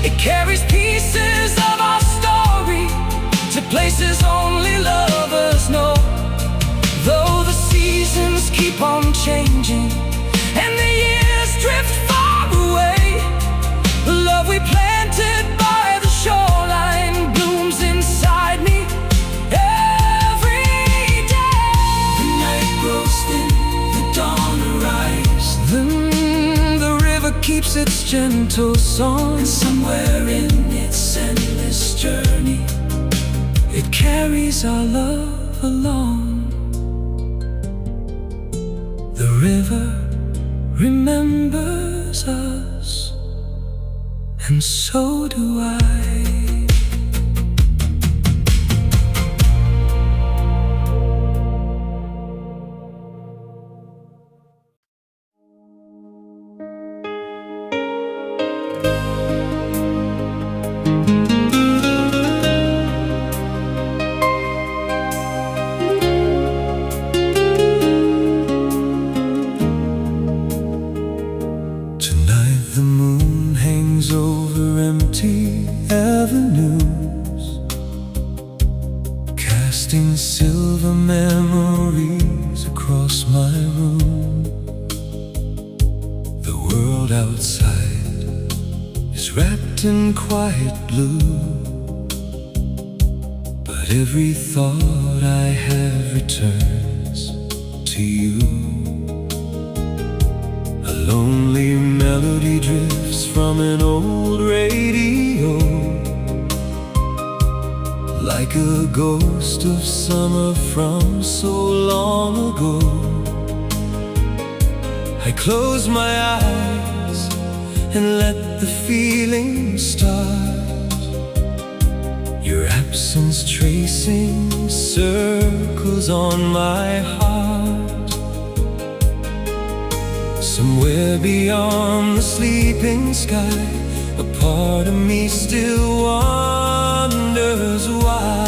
Speaker 2: It carries pieces of our story to places only lovers know. Though the seasons keep on changing and the years drift far away, the love we planted by the shoreline blooms inside me every day. The night grows thin, the dawn arrives, then the river keeps its gentle song. And somewhere in its endless journey, it carries our love along. The river remembers us, and so do I. The moon hangs over empty avenues, casting silver memories across my room. The world outside is wrapped in quiet blue, but every thought I have returns to you. A lonely melody drifts from an old radio, like a ghost of summer from so long ago. I close my eyes and let the feeling start, your absence tracing circles on my heart. Somewhere beyond the sleeping sky, a part of me still wonders why.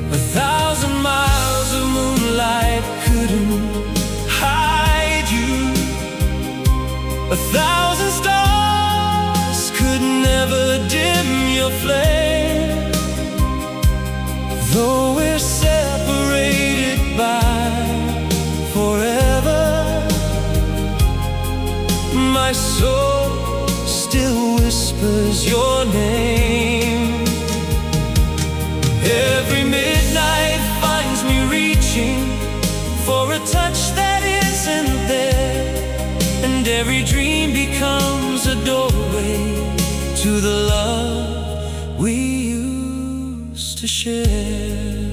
Speaker 2: 1,000 miles of moonlight couldn't hide you. 1,000 stars could never dim your flame. Though we're separated by forever, my soul still whispers your name. Every midnight finds me reaching for a touch that isn't there, and every dream becomes a doorway to the love we used to share.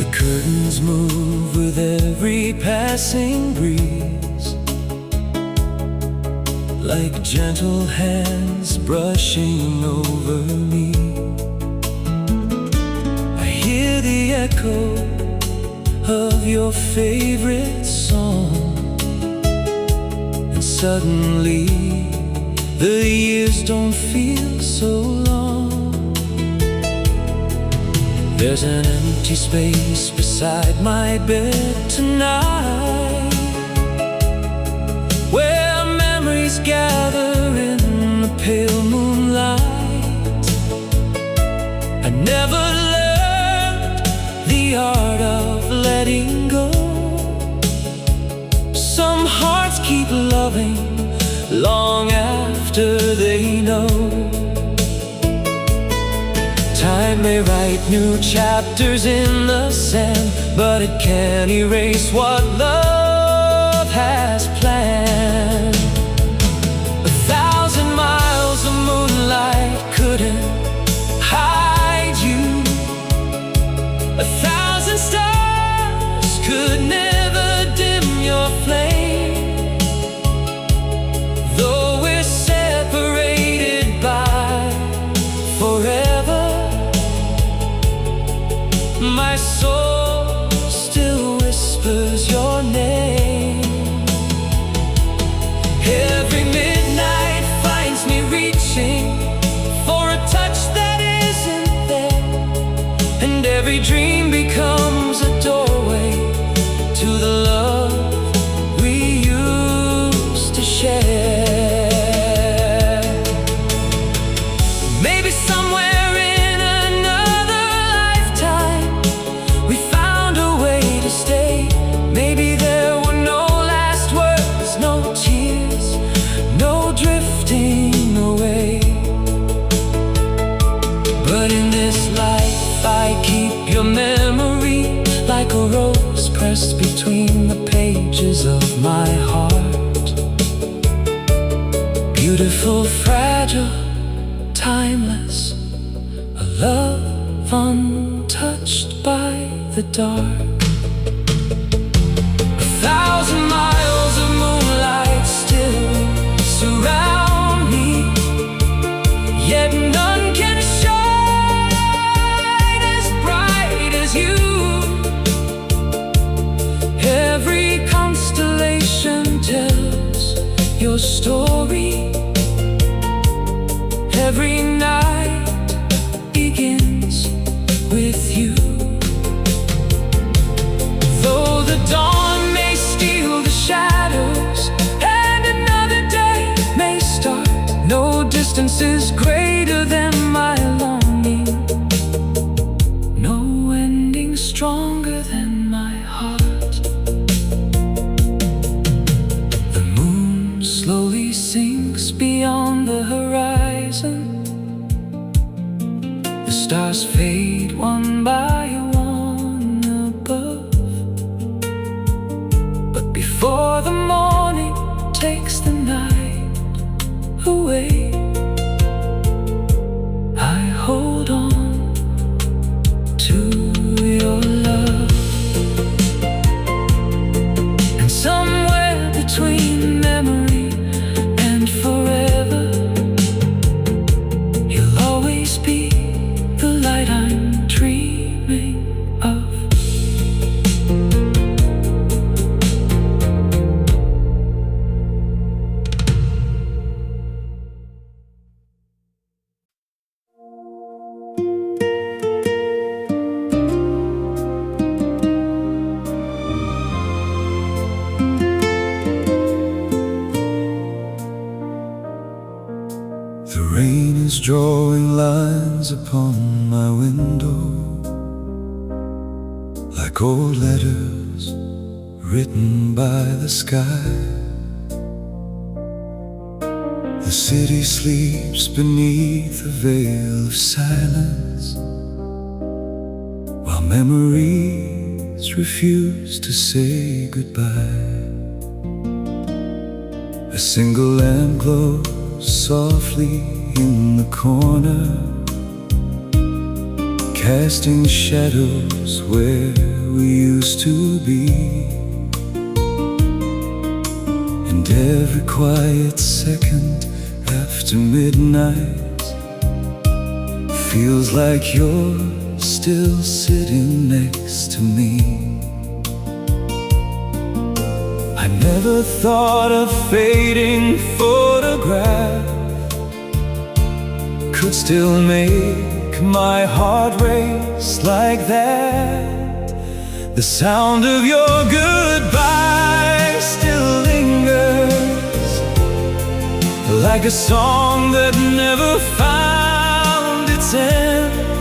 Speaker 2: The curtains move with every passing breeze, like gentle hands brushing over me. I hear the echo of your favorite song, and suddenly the years don't feel so long. There's an empty space beside my bed tonight, where memories gather in the pale moonlight. I never learned the art of letting go. Some hearts keep loving long after they know. Time may write new chapters in the sand, but it can't erase what love has planned. 1,000 miles of moonlight couldn't hide you.
Speaker 1: Every midnight finds me reaching for a touch that isn't there, and every dream becomes a doorway to the love we used to share. Maybe somewhere in another lifetime we found a way to stay. Maybe there were no last words, no tears, no drifting away. But in this life I keep your memory like a rose pressed between the pages of my heart. Beautiful, fragile, timeless, a love untouched by the dark. 1,000 miles of moonlight still surround me, yet none can shine as bright as you. Every constellation tells your story. Every night begins with you. Though the dawn may steal the shadows and another day may start, no distance is greater than my longing, no ending stronger than my heart. The moon slowly sinks beyond the horizon. The stars fade one by one above. But before the morning takes the night away, I hold on to your love. And somewhere between memory and forever, you'll always be the light I'm dreaming of.
Speaker 2: The rain is drawing lines upon my window, like old letters written by the sky. The city sleeps beneath a veil of silence, while memories refuse to say goodbye. A single lamp glows softly in the corner, casting shadows where we used to be. And every quiet second after midnight feels like you're still sitting next to me. I never thought a fading photograph could still make my heart race like that. The sound of your goodbye still lingers, like a song that never found its end.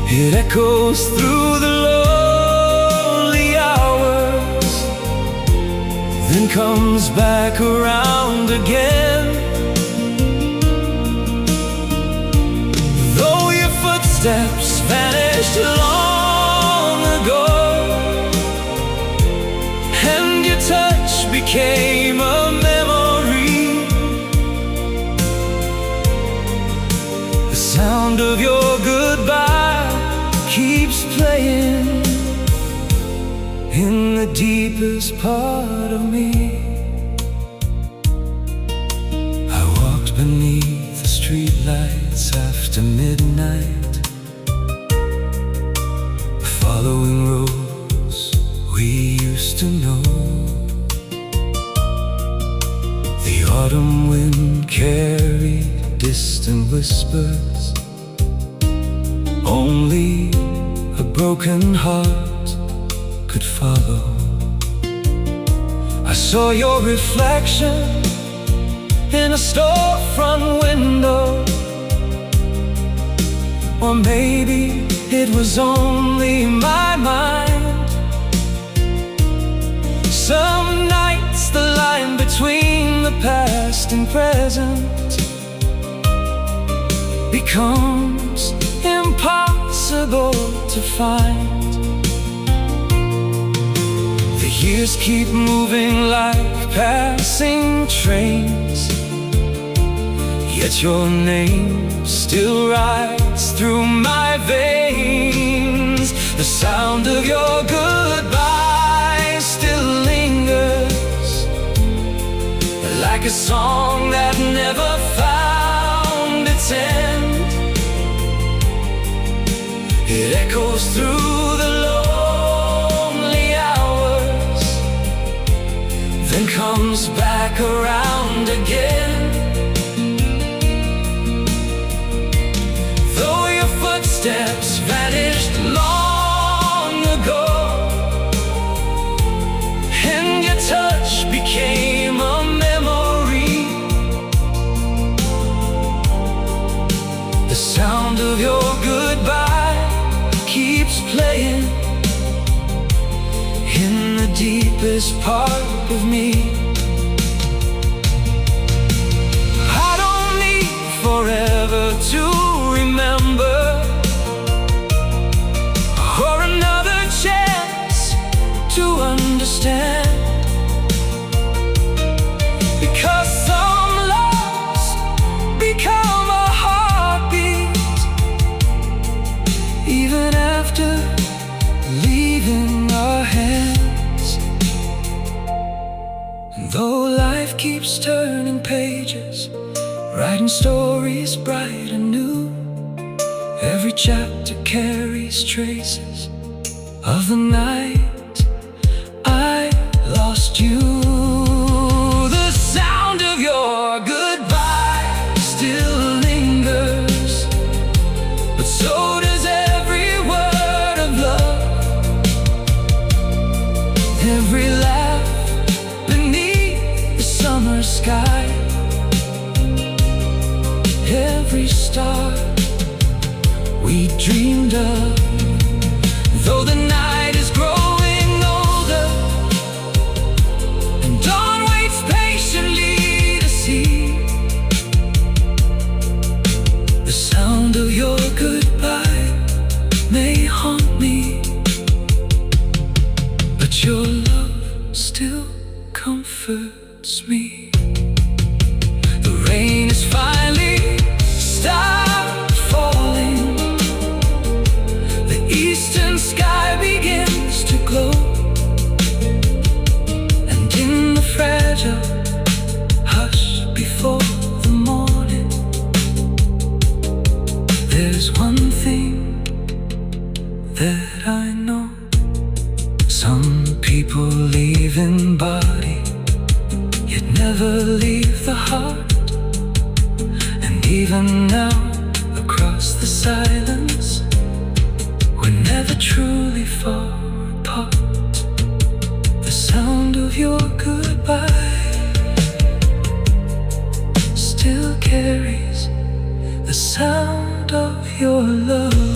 Speaker 2: It echoes through the lonely hours, then comes back around again. Though your footsteps vanished long ago, and your touch became a memory, the sound of your goodbye keeps playing in the deepest part of me. I walked beneath the streetlights after midnight, following roads we used to know. autumn wind carried distant whispers. Only a broken heart could follow. I saw your reflection in a storefront window. Or maybe it was only my mind. Some nights the line between the past and present becomes impossible to find. The years keep moving like passing trains, yet your name still rides through my veins. The sound of your goodbye still lingers, like a song that never found its end. It echoes through the lonely hours, then comes back around again. Though your footsteps vanished long ago, and your touch became a memory, the sound of your goodbye keeps playing in the deepest part of me. I don't need forever to remember, or another chance to understand, because some loves become a heartbeat even after leaving our hands. And though life keeps turning pages, writing stories bright and new, every chapter carries traces of the night I lost you. The sound of your goodbye still lingers, but so does every word of love, every laugh beneath the summer sky, every star we dreamed of. Though the night is growing older and dawn waits patiently to see, the sound of your goodbye may haunt me, but your love still comforts me. The rain is finally stopped falling, the eastern sky begins to glow, and in the fragile hush before the morning, there's one thing that I know. Some people leave in body, yet never leave the heart. And even now, across the silence, we're never truly far apart. The sound of your goodbye still carries the sound of your love.